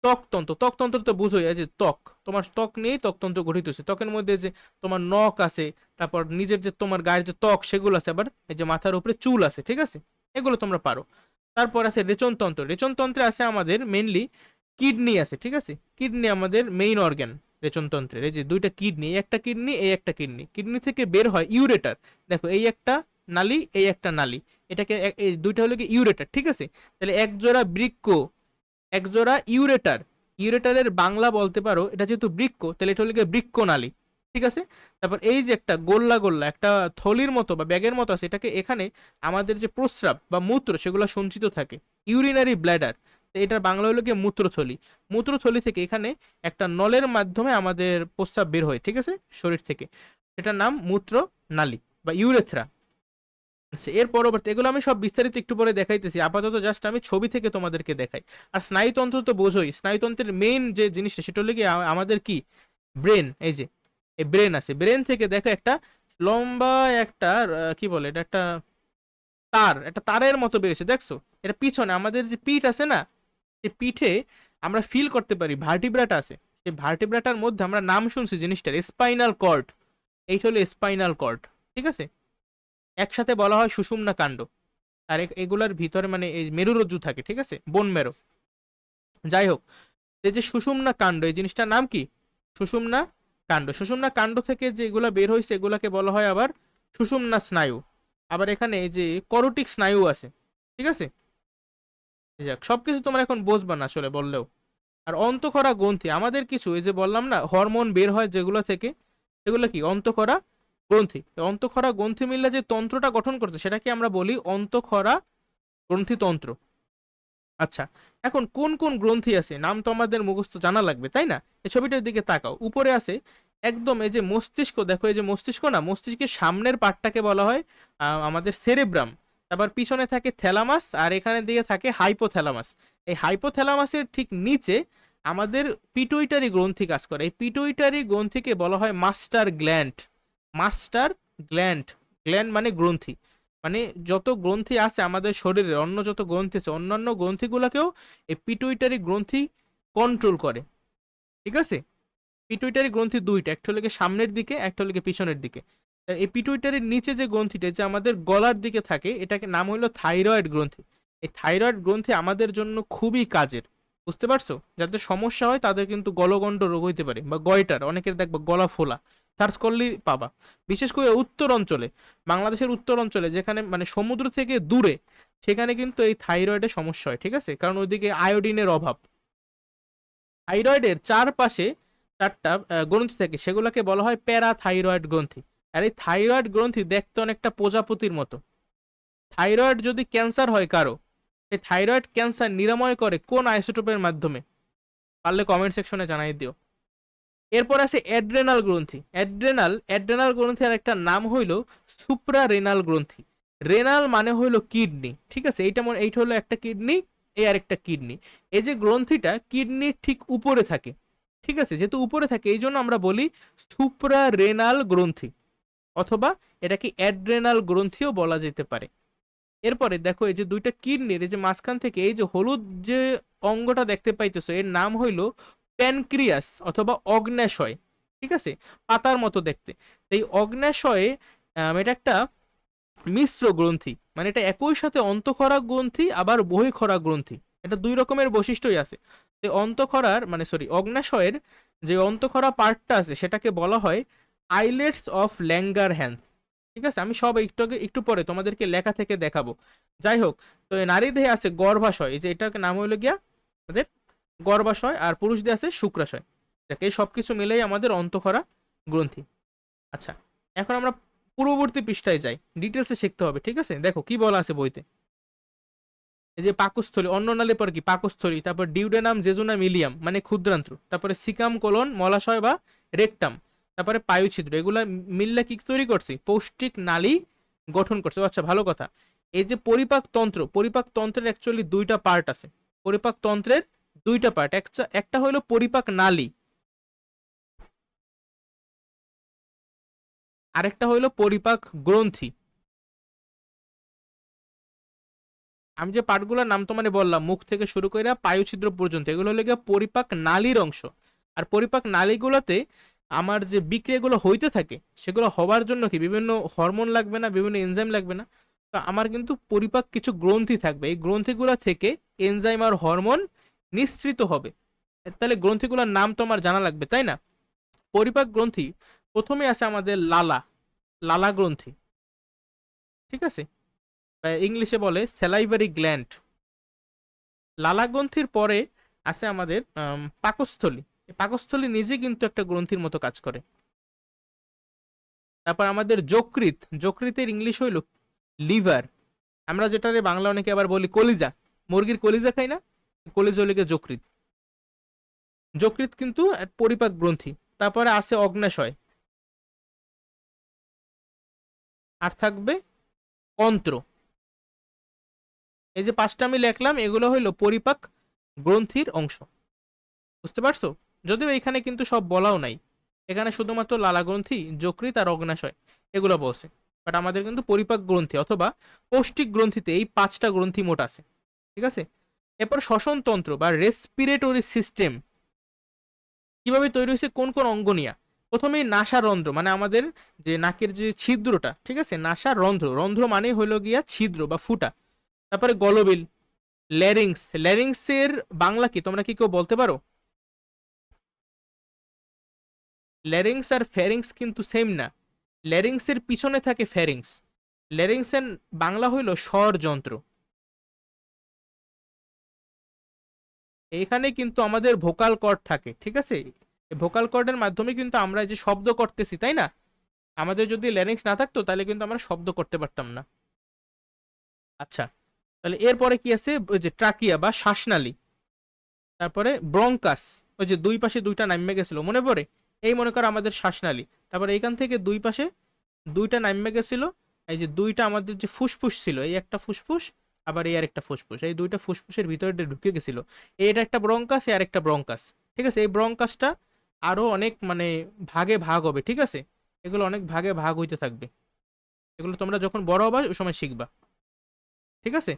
ত্বকতন্ত্র। ত্বকতন্ত্র তো বুঝোই, এই যে ত্বক, তোমার ত্বক নিয়েই ত্বকতন্ত্র গঠিত হয়েছে। ত্বকের মধ্যে যে তোমার নখ আছে, তারপর নিজের যে তোমার গায়ের যে ত্বক সেগুলো আছে, আবার এই যে মাথার উপরে চুল আছে, ঠিক আছে, এগুলো তোমরা পারো। তারপর আছে রেচনতন্ত্র। রেচনতন্ত্রে আছে আমাদের মেইনলি কিডনি আছে, ঠিক আছে, কিডনি আমাদের মেইন অর্গান রেচনতন্ত্রের। এই যে দুইটা কিডনি, এই একটা কিডনি, এই একটা কিডনি, কিডনি থেকে বের হয় ইউরেটার। দেখো, এই একটা নালী, এই একটা নালী, এটাকে এই দুইটা হলো কি ইউরেটার, ঠিক আছে। তাহলে এক জোড়া বৃক্ক, একজোড়া ইউরেটার, ইউরেটারের বাংলা বলতে পারো, এটা যেহেতু বৃক্ক তাহলে এটা হলো গিয়ে বৃক্কনালী, ঠিক আছে। তারপর এই যে একটা গোল্লা গোল্লা একটা থলির মতো বা ব্যাগের মতো আছে, এটাকে এখানে আমাদের যে প্রস্রাব বা মূত্র সেগুলো সঞ্চিত থাকে, ইউরিনারি ব্ল্যাডার, এটার বাংলা হলো গিয়ে মূত্রথলি। মূত্রথলি থেকে এখানে একটা নলের মাধ্যমে আমাদের প্রস্রাব বের হয়, ঠিক আছে, শরীর থেকে, সেটার নাম মূত্র নালী বা ইউরেথ্রা। আচ্ছা, এর পরবর্তী এগুলো আমি সব বিস্তারিত একটু পরে দেখাইতেছি, আপাতত জাস্ট আমি ছবি থেকে তোমাদেরকে দেখাই। আর স্নায়ুতন্ত্র তো বোঝোই, স্নায়ুতন্ত্রের মেইন যে জিনিসটা সেটা হলো কি আমাদের কি ব্রেন। এই যে এই ব্রেন আছে, ব্রেন থেকে দেখো একটা লম্বা একটা কি বলে এটা, একটা তার, একটা তারের মতো বেরিয়েছে, দেখছো? এটা পিছনে আমাদের যে পিঠ আছে না, এই পিঠে আমরা ফিল করতে পারি ভার্টিব্রাটা আছে, সেই ভার্টিব্রাটার মধ্যে আমরা নাম শুনছি জিনিসটার স্পাইনাল কর্ড, এইটা হলো স্পাইনাল কর্ড, ঠিক আছে। একসাথে বলা হয় সুষুম্না কাণ্ড। আর এগুলার ভিতরে মানে এই মেরুরজ্জু থাকে, ঠিক আছে, বোন মেরু। যাই হোক, এই যে সুষুম্না কাণ্ড, এই জিনিসটার নাম কি? সুষুম্না কাণ্ড। সুষুম্না কাণ্ড থেকে যেগুলা বের হয়েছে এগুলাকে বলা হয় আবার সুষুম্না স্নায়ু। আবার এখানে এই যে করোটিক স্নায়ু আছে, ঠিক আছে। যাক, সবকিছু তোমরা এখন বুঝবা না আসলে বললেও। আর অন্তঃক্ষরা গ্রন্থি আমাদের কিছু, এই যে বললাম না হরমোন বের হয় যেগুলো থেকে, সেগুলো কি অন্তঃক্ষরা গ্রন্থি। অন্তঃক্ষরা গ্রন্থি মিললে যে তন্ত্রটা গঠন করছে সেটাকে আমরা বলি অন্তঃক্ষরা গ্রন্থিতন্ত্র। আচ্ছা, এখন কোন কোন গ্রন্থি আছে নাম তো আমাদের মুখস্থ জানা লাগবে, তাই না? এই ছবিটার দিকে তাকাও, উপরে আছে একদম এই যে মস্তিষ্ক, দেখো এই যে মস্তিষ্ক না, মস্তিষ্কের সামনের পার্টটাকে বলা হয় আমাদের সেরেব্রাম। তারপর পিছনে থাকে থ্যালামাস, আর এখানে দিকে থাকে হাইপোথ্যালামাস। এই হাইপোথ্যালামাসের ঠিক নিচে আমাদের পিটুইটারি গ্রন্থি কাজ করে। এই পিটুইটারি গ্রন্থিকে বলা হয় master gland. Master gland, gland মানে গ্রন্থি। মানে যত গ্রন্থি আছে আমাদের শরীরে, অন্য যত গ্রন্থি আছে অন্যান্য গ্রন্থিগুলোকেও এই পিটুইটারি গ্রন্থি কন্ট্রোল করে। ঠিক আছে, পিটুইটারি গ্রন্থি দুইটা, একটা হলো গিয়ে সামনের দিকে, একটা হলো গিয়ে পিছনের দিকে। তা এই পিটুইটারির নিচে যে গ্রন্থিটা যে আমাদের গলার দিকে থাকে, এটাকে নাম হলো থাইরয়েড গ্রন্থি। এই থাইরয়েড গ্রন্থি আমাদের জন্য খুবই কাজের, বুঝতে পারছো? যাদের সমস্যা হয় তাদের কিন্তু গলগণ্ড রোগ হইতে পারে, বা গয়টার, অনেকের দেখবা গলা ফোলা, সার্চ করলেই পাবা। বিশেষ করে উত্তর অঞ্চলে, বাংলাদেশের উত্তর অঞ্চলে যেখানে মানে সমুদ্র থেকে দূরে, সেখানে কিন্তু এই থাইরয়েডের সমস্যা হয়। ঠিক আছে, কারণ ওইদিকে আয়োডিনের অভাব। থাইরয়েডের চারপাশে চারটা গ্রন্থি থাকে, সেগুলোকে বলা হয় প্যারাথাইরয়েড গ্রন্থি। আর এই থাইরয়েড গ্রন্থি দেখতে অনেকটা প্রজাপতির মতো। থাইরয়েড যদি ক্যান্সার হয় কারো, এই থাইরয়েড ক্যান্সার নিরাময় করে কোন আইসোটোপের মাধ্যমে? পারলে কমেন্ট সেকশনে জানাই দিও। এরপর আছে অ্যাড্রেনাল গ্রন্থি। অ্যাড্রেনাল গ্রন্থি আর একটা নাম হইল সুপ্রারেনাল গ্রন্থি। রেনাল মানে হইলো কিডনি। ঠিক আছে, এইটা হলো একটা কিডনি, এই আর একটা কিডনি। এই যে গ্রন্থিটা কিডনির ঠিক উপরে থাকে। ঠিক আছে, যেহেতু উপরে থাকে এই জন্য আমরা বলি সুপ্রারেনাল গ্রন্থি, অথবা এটাকে অ্যাড্রেনাল গ্রন্থিও বলা যেতে পারে। এরপরে দেখো এই যে দুইটা কিডনির এই যে মাঝখান থেকে এই যে হলুদ যে অঙ্গটা দেখতে পাইতেছো, এর নাম হইলো প্যানক্রিয়াস অথবা অগ্ন্যাশয়। ঠিক আছে, পাতার মতো দেখতে। এই অগ্ন্যাশয়ে এটা একটা মিশ্র গ্রন্থি, মানে এটা একই সাথে অন্তঃক্ষরা গ্রন্থি আবার বহিঃক্ষরা গ্রন্থি, এটা দুই রকমের বৈশিষ্ট্যই আছে। তো অন্তঃক্ষরার মানে সরি অগ্ন্যাশয়ের যে অন্তঃক্ষরা পার্টটা আছে সেটাকে বলা হয় আইলেটস অফ ল্যাঙ্গার হ্যান্স। ঠিক আছে, আমি সব একটু একটু পরে তোমাদেরকে লেখা থেকে দেখাবো। যাই হোক, তো এই নারী দেহে আছে গর্ভাশয়, এই যে এটাকে নাম হইলো গিয়া আমাদের গর্ভাশয়, আর পুরুষদের আছে শুক্রাশয়। দেখ এই সবকিছু মিলেই আমাদের অন্তঃক্ষরা গ্রন্থি। আচ্ছা, এখন আমরা পূর্ববর্তী পৃষ্ঠায় যাই, ডিটেলসে শিখতে হবে। ঠিক আছে, দেখো কি বলা আছে বইতে। এই যে পাকস্থলী, অন্ননালী পর কি পাকস্থলী, তারপর ডিউডেনাম জেজুনাম ইলিয়াম মানে ক্ষুদ্রান্ত্র, তারপরে সিকাম কোলন মলাশয় বা রেকটাম, তারপরে পায়ুছিদ্র, এগুলা মিললে কি তৈরি করছে? পৌষ্টিক নালী গঠন করছে। ও আচ্ছা, ভালো কথা। এই যে পরিপাক তন্ত্র, পরিপাক তন্ত্রের অ্যাকচুয়ালি দুইটা পার্ট আছে। পরিপাক তন্ত্রের দুইটা পার্ট, একটা হলো পরিপাক নালী, আরেকটা হইলো পরিপাক গ্রন্থি। আমি যে পার্টগুলোর নাম তোমারে বললাম, মুখ থেকে শুরু করে পায়ুছিদ্র পর্যন্ত, এগুলো হলো গিয়ে পরিপাক নালীর অংশ। আর পরিপাক নালীগুলোতে আমার যে বিক্রিয়াগুলো হইতে থাকে, সেগুলো হওয়ার জন্য কি বিভিন্ন হরমোন লাগবে না, বিভিন্ন এনজাইম লাগবে না? তো আমার কিন্তু পরিপাক কিছু গ্রন্থি থাকবে, এই গ্রন্থিগুলো থেকে এনজাইম আর হরমোন নিঃসৃত হবে। তাহলে গ্রন্থিগুলোর নাম তো আমার জানা লাগবে, তাই না? পরিপাক গ্রন্থি প্রথমে আছে আমাদের লালা, লালা গ্রন্থি। ঠিক আছে, ইংলিশে বলে স্যালাইভারি গ্ল্যান্ড। লালা গ্রন্থির পরে আছে আমাদের পাকস্থলী। এই পাকস্থলী নিজে কিন্তু একটা গ্রন্থির মতো কাজ করে। তারপর আমাদের যকৃৎ, যকৃতের ইংলিশ হইল লিভার। আমরা যেটারে বাংলা অনেকে আবার বলি কলিজা, মুরগির কলিজা খাই না, কলিজা হলে গিয়ে যকৃৎ। যকৃৎ কিন্তু এক পরিপাক গ্রন্থি। তারপরে আছে অগ্ন্যাশয়, আর থাকবে অন্ত্র। এই যে পাঁচটা আমি লিখলাম এগুলো হইলো পরিপাক গ্রন্থির অংশ, বুঝতে পারছো? যদিও এখানে কিন্তু সব বলাও নাই, এখানে শুধুমাত্র লালা গ্রন্থি, যকৃৎ আর অগ্ন্যাশয় এগুলো বলছে। বাট আমাদের কিন্তু পরিপাক গ্রন্থি অথবা পৌষ্টিক গ্রন্থিতে এই পাঁচটা গ্রন্থি মোট আছে। ঠিক আছে, এরপর শ্বসন তন্ত্র বা রেসপিরেটরি সিস্টেম কিভাবে তৈরি হয়েছে, কোন কোন অঙ্গ নিয়ে? প্রথমেই নাসা রন্ধ্র, মানে আমাদের যে নাকের যে ছিদ্রটা, ঠিক আছে, নাসা রন্ধ্র, রন্ধ্র মানে হইলো গিয়া ছিদ্র বা ফুটা। তারপরে গলবিল, ল্যারিংস, ল্যারিংসের বাংলা কি তোমরা কি কেউ বলতে পারো? ল্যারিংস আর ফ্যারিংস কিন্তু সেম না, ল্যারিংসের পিছনে থাকে ফ্যারিংস। ল্যারিংসের বাংলা হইল স্বর যন্ত্র। এখানে কিন্তু আমাদের ভোকাল কর্ড থাকে। ঠিক আছে, ভোকাল কর্ডের মাধ্যমে কিন্তু আমরা যে শব্দ করতেছি, তাই না? আমাদের যদি ল্যারিংস না থাকতো তাহলে কিন্তু আমরা শব্দ করতে পারতাম না। আচ্ছা, তাহলে এরপরে কি আছে? ওই যে ট্রাকিয়া বা শ্বাসনালী, তারপরে ব্রঙ্কাস, ওই যে দুই পাশে দুইটা নাইমে গেছিল মনে পড়ে, এই মনে করো আমাদের শ্বাসনালী। তারপরে এইখান থেকে দুই পাশে দুইটা নাইমে গেছিল, এই যে দুইটা আমাদের যে ফুসফুস ছিল, এই একটা ফুসফুস আবার এই আরেকটা ফুসফুস, এই দুইটা ফুসফুসের ভিতরে দিয়ে ঢুকে গেছিল। এটা একটা ব্রঙ্কাস, এই আরেকটা ব্রঙ্কাস। ঠিক আছে, এই ব্রঙ্কাসটা আরো অনেক মানে ভাগে ভাগ হবে। ঠিক আছে, এগুলো অনেক ভাগে ভাগ হইতে থাকবে। এগুলো তোমরা যখন বড় হবা ওই সময় শিখবা, ঠিক আছে?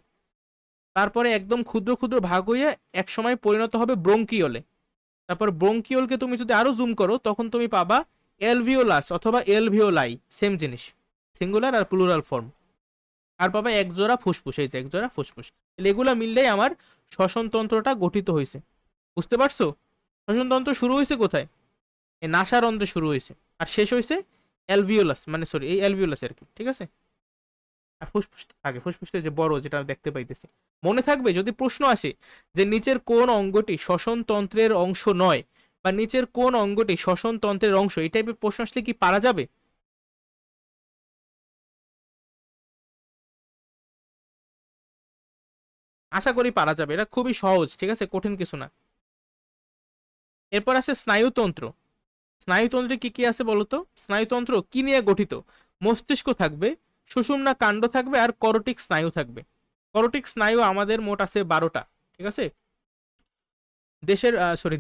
তারপরে একদম ক্ষুদ্র ক্ষুদ্র ভাগ হয়ে এক সময় পরিণত হবে ব্রঙ্কিওলে। তারপর ব্রঙ্কিওলকে তুমি যদি আরো জুম করো তখন তুমি পাবা এলভিওলাস অথবা এলভিওলাই, সেম জিনিস, সিঙ্গুলার আর প্লুরাল ফর্ম। আর পাবা একজোড়া ফুসফুস, এই যে একজোড়া ফুসফুস। তাহলে এগুলা মিললেই আমার শ্বসনতন্ত্রটা গঠিত হয়েছে। বুঝতে পারছো? শ্বসনতন্ত্র শুরু হয়েছে কোথায়? এই নাসারন্ধ্রে শুরু হয়েছে, আর শেষ হয়েছে অ্যালভিওলাস, মানে সরি এই অ্যালভিওলাস আর কি, ঠিক আছে? আর ফুসফুস থাকে, ফুসফুসটা যে বড় যেটা দেখতে পাইতেছি। মনে থাকবে যদি প্রশ্ন আসে যে নিচের কোন অঙ্গটি শ্বসনতন্ত্রের অংশ নয়, বা নিচের কোন অঙ্গটি শ্বসনতন্ত্রের অংশ, এই টাইপের প্রশ্ন আসলে কি পারা যাবে? আশা করি পারা যাবে, এটা খুবই সহজ, ঠিক আছে, কঠিন কিছু না। এরপর আছে স্নায়ুতন্ত্র। স্নায়ুতন্ত্রে কি কি আছে বলতো? স্নায়ুতন্ত্র কি নিয়ে গঠিত? মস্তিষ্ক থাকবে, সুষুম্না কাণ্ড থাকবে, আর করটিক স্নায়ু থাকবে। করটিক স্নায়ু আমাদের মোট আছে 12টা, ঠিক আছে? দেশের সরি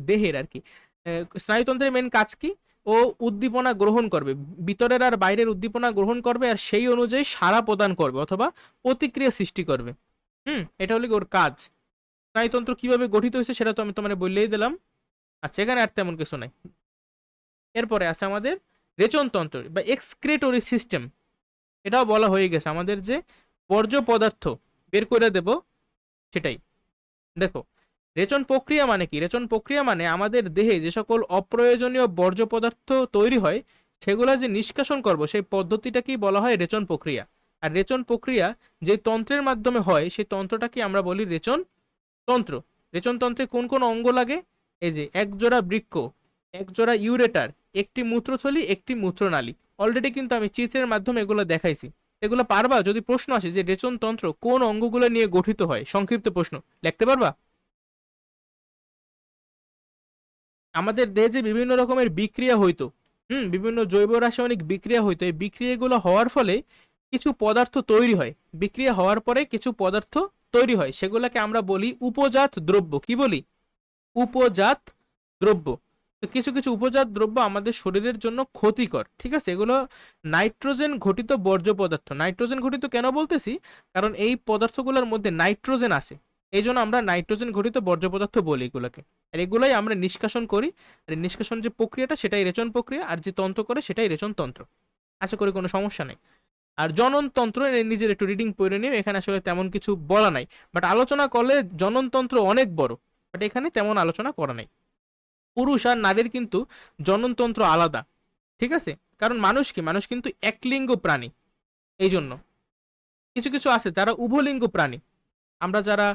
দেহের আর কি। স্নায়ুতন্ত্রের মেন কাজ কি? ও উদ্দীপনা গ্রহণ করবে, ভিতরের আর বাইরের উদ্দীপনা গ্রহণ করবে, আর সেই অনুযায়ী সাড়া প্রদান করবে অথবা প্রতিক্রিয়া সৃষ্টি করবে। এটা হলো কি ওর কাজ। স্নায়ুতন্ত্র কিভাবে গঠিত হয়েছে সেটা তো আমি তোমার বললেই দিলাম। আচ্ছা, এখানে আর তেমন কিছু নাই। এরপরে আছে আমাদের রেচনতন্ত্র বা এক্সক্রেটরি সিস্টেম। এটাও বলা হয়ে গেছে আমাদের যে বর্জ্য পদার্থ বের করে দেব সেটাই। দেখো, রেচন প্রক্রিয়া মানে কি? রেচন প্রক্রিয়া মানে আমাদের দেহে যে সকল অপ্রয়োজনীয় বর্জ্য পদার্থ তৈরি হয় সেগুলো যে নিষ্কাশন করব সেই পদ্ধতিটাকেই বলা হয় রেচন প্রক্রিয়া। আর রেচন প্রক্রিয়া যে তন্ত্রের মাধ্যমে হয় সেই তন্ত্রটাকে আমরা বলি রেচন তন্ত্র। রেচন তন্ত্রে কোন কোন অঙ্গ লাগে? এই যে একজোড়া বৃক্ক, একজোড়া ইউরেটার, একটি মূত্রথলি, একটি মূত্রনালী। অলরেডি কিন্তু আমি চিত্রের মাধ্যমে এগুলো দেখাইছি। এগুলো পারবা? যদি প্রশ্ন আসে যে রেচন তন্ত্র কোন অঙ্গগুলো নিয়ে গঠিত হয়, সংক্ষিপ্ত প্রশ্ন লিখতে পারবা? আমাদের দেহে যে বিভিন্ন রকমের বিক্রিয়া হইতো, বিভিন্ন জৈব রাসায়নিক বিক্রিয়া হইতো, এই বিক্রিয়াগুলো হওয়ার ফলে কিছু পদার্থ তৈরি হয়। বিক্রিয়া হওয়ার পরে কিছু পদার্থ তৈরি হয়, সেগুলোকে আমরা বলি উপজাত দ্রব্য। কি বলি? উপজাত দ্রব্য। তো কিছু কিছু উপজাত দ্রব্য আমাদের শরীরের জন্য ক্ষতিকর, ঠিক আছে? এগুলো নাইট্রোজেন ঘটিত বর্জ্য পদার্থ। নাইট্রোজেন ঘটিত কেন বলতেছি? কারণ এই পদার্থগুলোর মধ্যে নাইট্রোজেন আছে, এই জন্য আমরা নাইট্রোজেন ঘটিত বর্জ্য পদার্থ বলি এগুলোকে। আর এগুলোই আমরা নিষ্কাশন করি। আর এই নিষ্কাশন যে প্রক্রিয়াটা সেটাই রেচন প্রক্রিয়া, আর যে তন্ত্র করে সেটাই রেচন তন্ত্র। আশা করি কোনো সমস্যা নেই। আর জননতন্ত্র নিজের একটু রিডিং পড়ে নিও, এখানে আসলে তেমন কিছু বলা নাই, বাট আলোচনা করলে জননতন্ত্র অনেক বড়, বাট এখানে তেমন আলোচনা করা নাই। পুরুষ আর নারীর কিন্তু জননতন্ত্র আলাদা, ঠিক আছে? কারণ মানুষ কি, মানুষ কিন্তু একলিঙ্গ প্রাণী। এই জন্য কিছু কিছু আছে যারা উভলিঙ্গ প্রাণী। আমরা যারা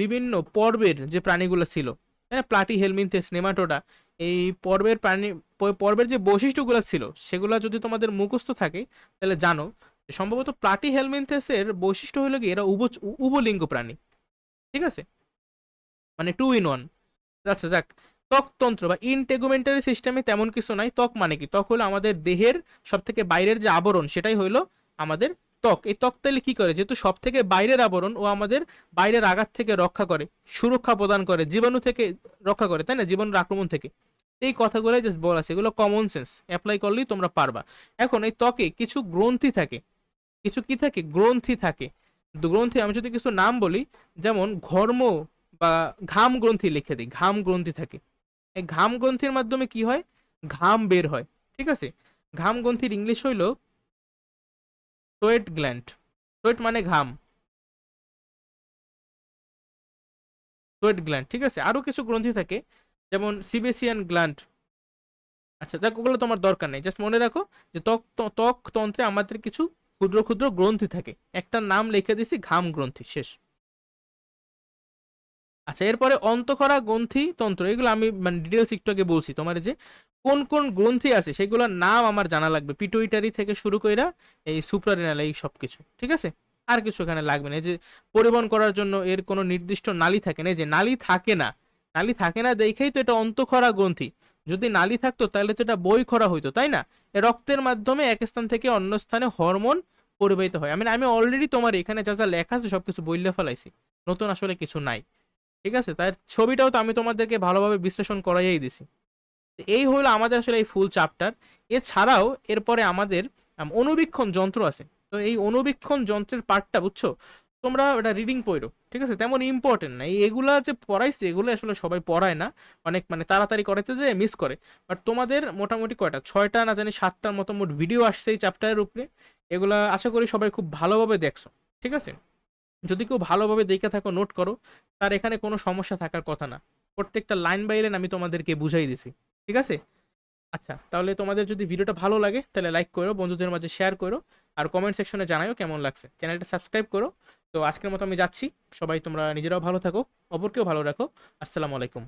বিভিন্ন পর্বের যে প্রাণীগুলো ছিল, হ্যাঁ, প্লাটি হেলমিনথেস নেমাটোডা, এই পর্বের প্রাণী, পর্বের যে বৈশিষ্ট্যগুলো ছিল সেগুলো যদি তোমাদের মুখস্থ থাকে তাহলে জানো যে সম্ভবত প্লাটি হেলমিনথেসের বৈশিষ্ট্য হলো কি এরা উভলিঙ্গ প্রাণী, ঠিক আছে? মানে 2 in 1। আচ্ছা যাক, ত্বকতন্ত্র বা ইনটেগুমেন্টারি সিস্টেমে তেমন কিছু নাই। ত্বক মানে কি? ত্বক হলো আমাদের দেহের সব থেকে বাইরের যে আবরণ, সেটাই হলো আমাদের ত্বক। এই ত্বক তাহলে কি করে? যেহেতু সব থেকে বাইরের আবরণ, ও আমাদের বাইরের আঘাত থেকে রক্ষা করে, সুরক্ষা প্রদান করে, জীবাণু থেকে রক্ষা করে, তাই না? জীবাণুর আক্রমণ থেকে। এই কথাগুলোই জাস্ট বলা আছে, এগুলো কমন সেন্স, অ্যাপ্লাই করলেই তোমরা পারবা। এখন এই ত্বকে কিছু গ্রন্থি থাকে, কিছু কি থাকে? গ্রন্থি থাকে। গ্রন্থি আমি যদি কিছু নাম বলি, যেমন ঘর্ম বা ঘাম গ্রন্থি লিখে দিই, ঘাম গ্রন্থি থাকে। এই ঘাম গ্রন্থির মাধ্যমে কি হয়? ঘাম বের হয়, ঠিক আছে? ঘাম গ্রন্থির ইংলিশ হইল সোয়েট গ্ল্যান্ড। সোয়েট মানে ঘাম, সোয়েট গ্ল্যান্ড, ঠিক আছে? আরো কিছু গ্রন্থি থাকে যেমন সিবেসিয়ান গ্ল্যান্ড। আচ্ছা দেখ, ওগুলো তোমার দরকার নেই, জাস্ট মনে রাখো যে ত্বক তন্ত্রে আমাদের কিছু ক্ষুদ্র ক্ষুদ্র গ্রন্থি থাকে। একটা নাম লিখে দিছি, ঘাম গ্রন্থি, শেষ। আচ্ছা, এরপরে অন্তঃক্ষরা গ্রন্থি তন্ত্র, এগুলো আমি মানে ডিটেলস একটু আগে বলছি তোমার, যে কোন কোন গ্রন্থি আছে সেগুলোর নাম আমার জানা লাগবে, পিটুইটারি থেকে শুরু কইরা এই সুপ্রারেনাল, এই সব কিছু, ঠিক আছে? আর কিছু এখানে লাগবে না। এই যে পরিবহন করার জন্য এর কোনো নির্দিষ্ট নালী থাকে না, এই যে নালী থাকে না, নালী থাকে না দেখেই তো এটা অন্তঃক্ষরা গ্রন্থি। যদি নালী থাকতো তাহলে তো এটা বই খরা হইতো, তাই না? এ রক্তের মাধ্যমে এক স্থান থেকে অন্য স্থানে হরমোন পরিবাহিত হয়। আমি অলরেডি তোমার এখানে যা যা লেখা আছে সবকিছু বইলে ফেলাইছি, নতুন আসলে কিছু নাই, ঠিক আছে? তার ছবিটাও তো আমি তোমাদেরকে ভালোভাবে বিশ্লেষণ করাইয়াই দিছি। এই হলো আমাদের আসলে এই ফুল চ্যাপ্টার। এছাড়াও এরপরে আমাদের অনুবীক্ষণ যন্ত্র আছে। তো এই অনুবীক্ষণ যন্ত্রের পার্টটা বুঝছো, তোমরা এটা রিডিং পড়ো, ঠিক আছে? তেমন ইম্পর্টেন্ট না এগুলা যে পড়াইছে, এগুলো আসলে সবাই পড়ায় না, অনেক মানে তাড়াতাড়ি করাইতে যে মিস করে। বাট তোমাদের মোটামুটি কয়টা 6টা না জানি 7টার মতো মোট ভিডিও আসছে এই চ্যাপ্টারের উপরে। এগুলা আশা করি সবাই খুব ভালোভাবে দেখছো, ঠিক আছে? যদি কেউ ভালোভাবে দেখে থাকো নোট করো, তার এখানে কোনো সমস্যা থাকার কথা না। প্রত্যেকটা লাইন বাই লাইন আমি তোমাদেরকে বুঝাই দিছি, ঠিক আছে? আচ্ছা, তাহলে তোমাদের যদি ভিডিওটা ভালো লাগে তাহলে লাইক করো, বন্ধুদের মাঝে শেয়ার করো, আর কমেন্ট সেকশনে জানাও কেমন লাগছে। চ্যানেলটা সাবস্ক্রাইব করো। তো আজকের মতো আমি যাচ্ছি। সবাই তোমরা নিজেরাও ভালো থাকো, অপরকেও ভালো রাখো। আসসালামু আলাইকুম।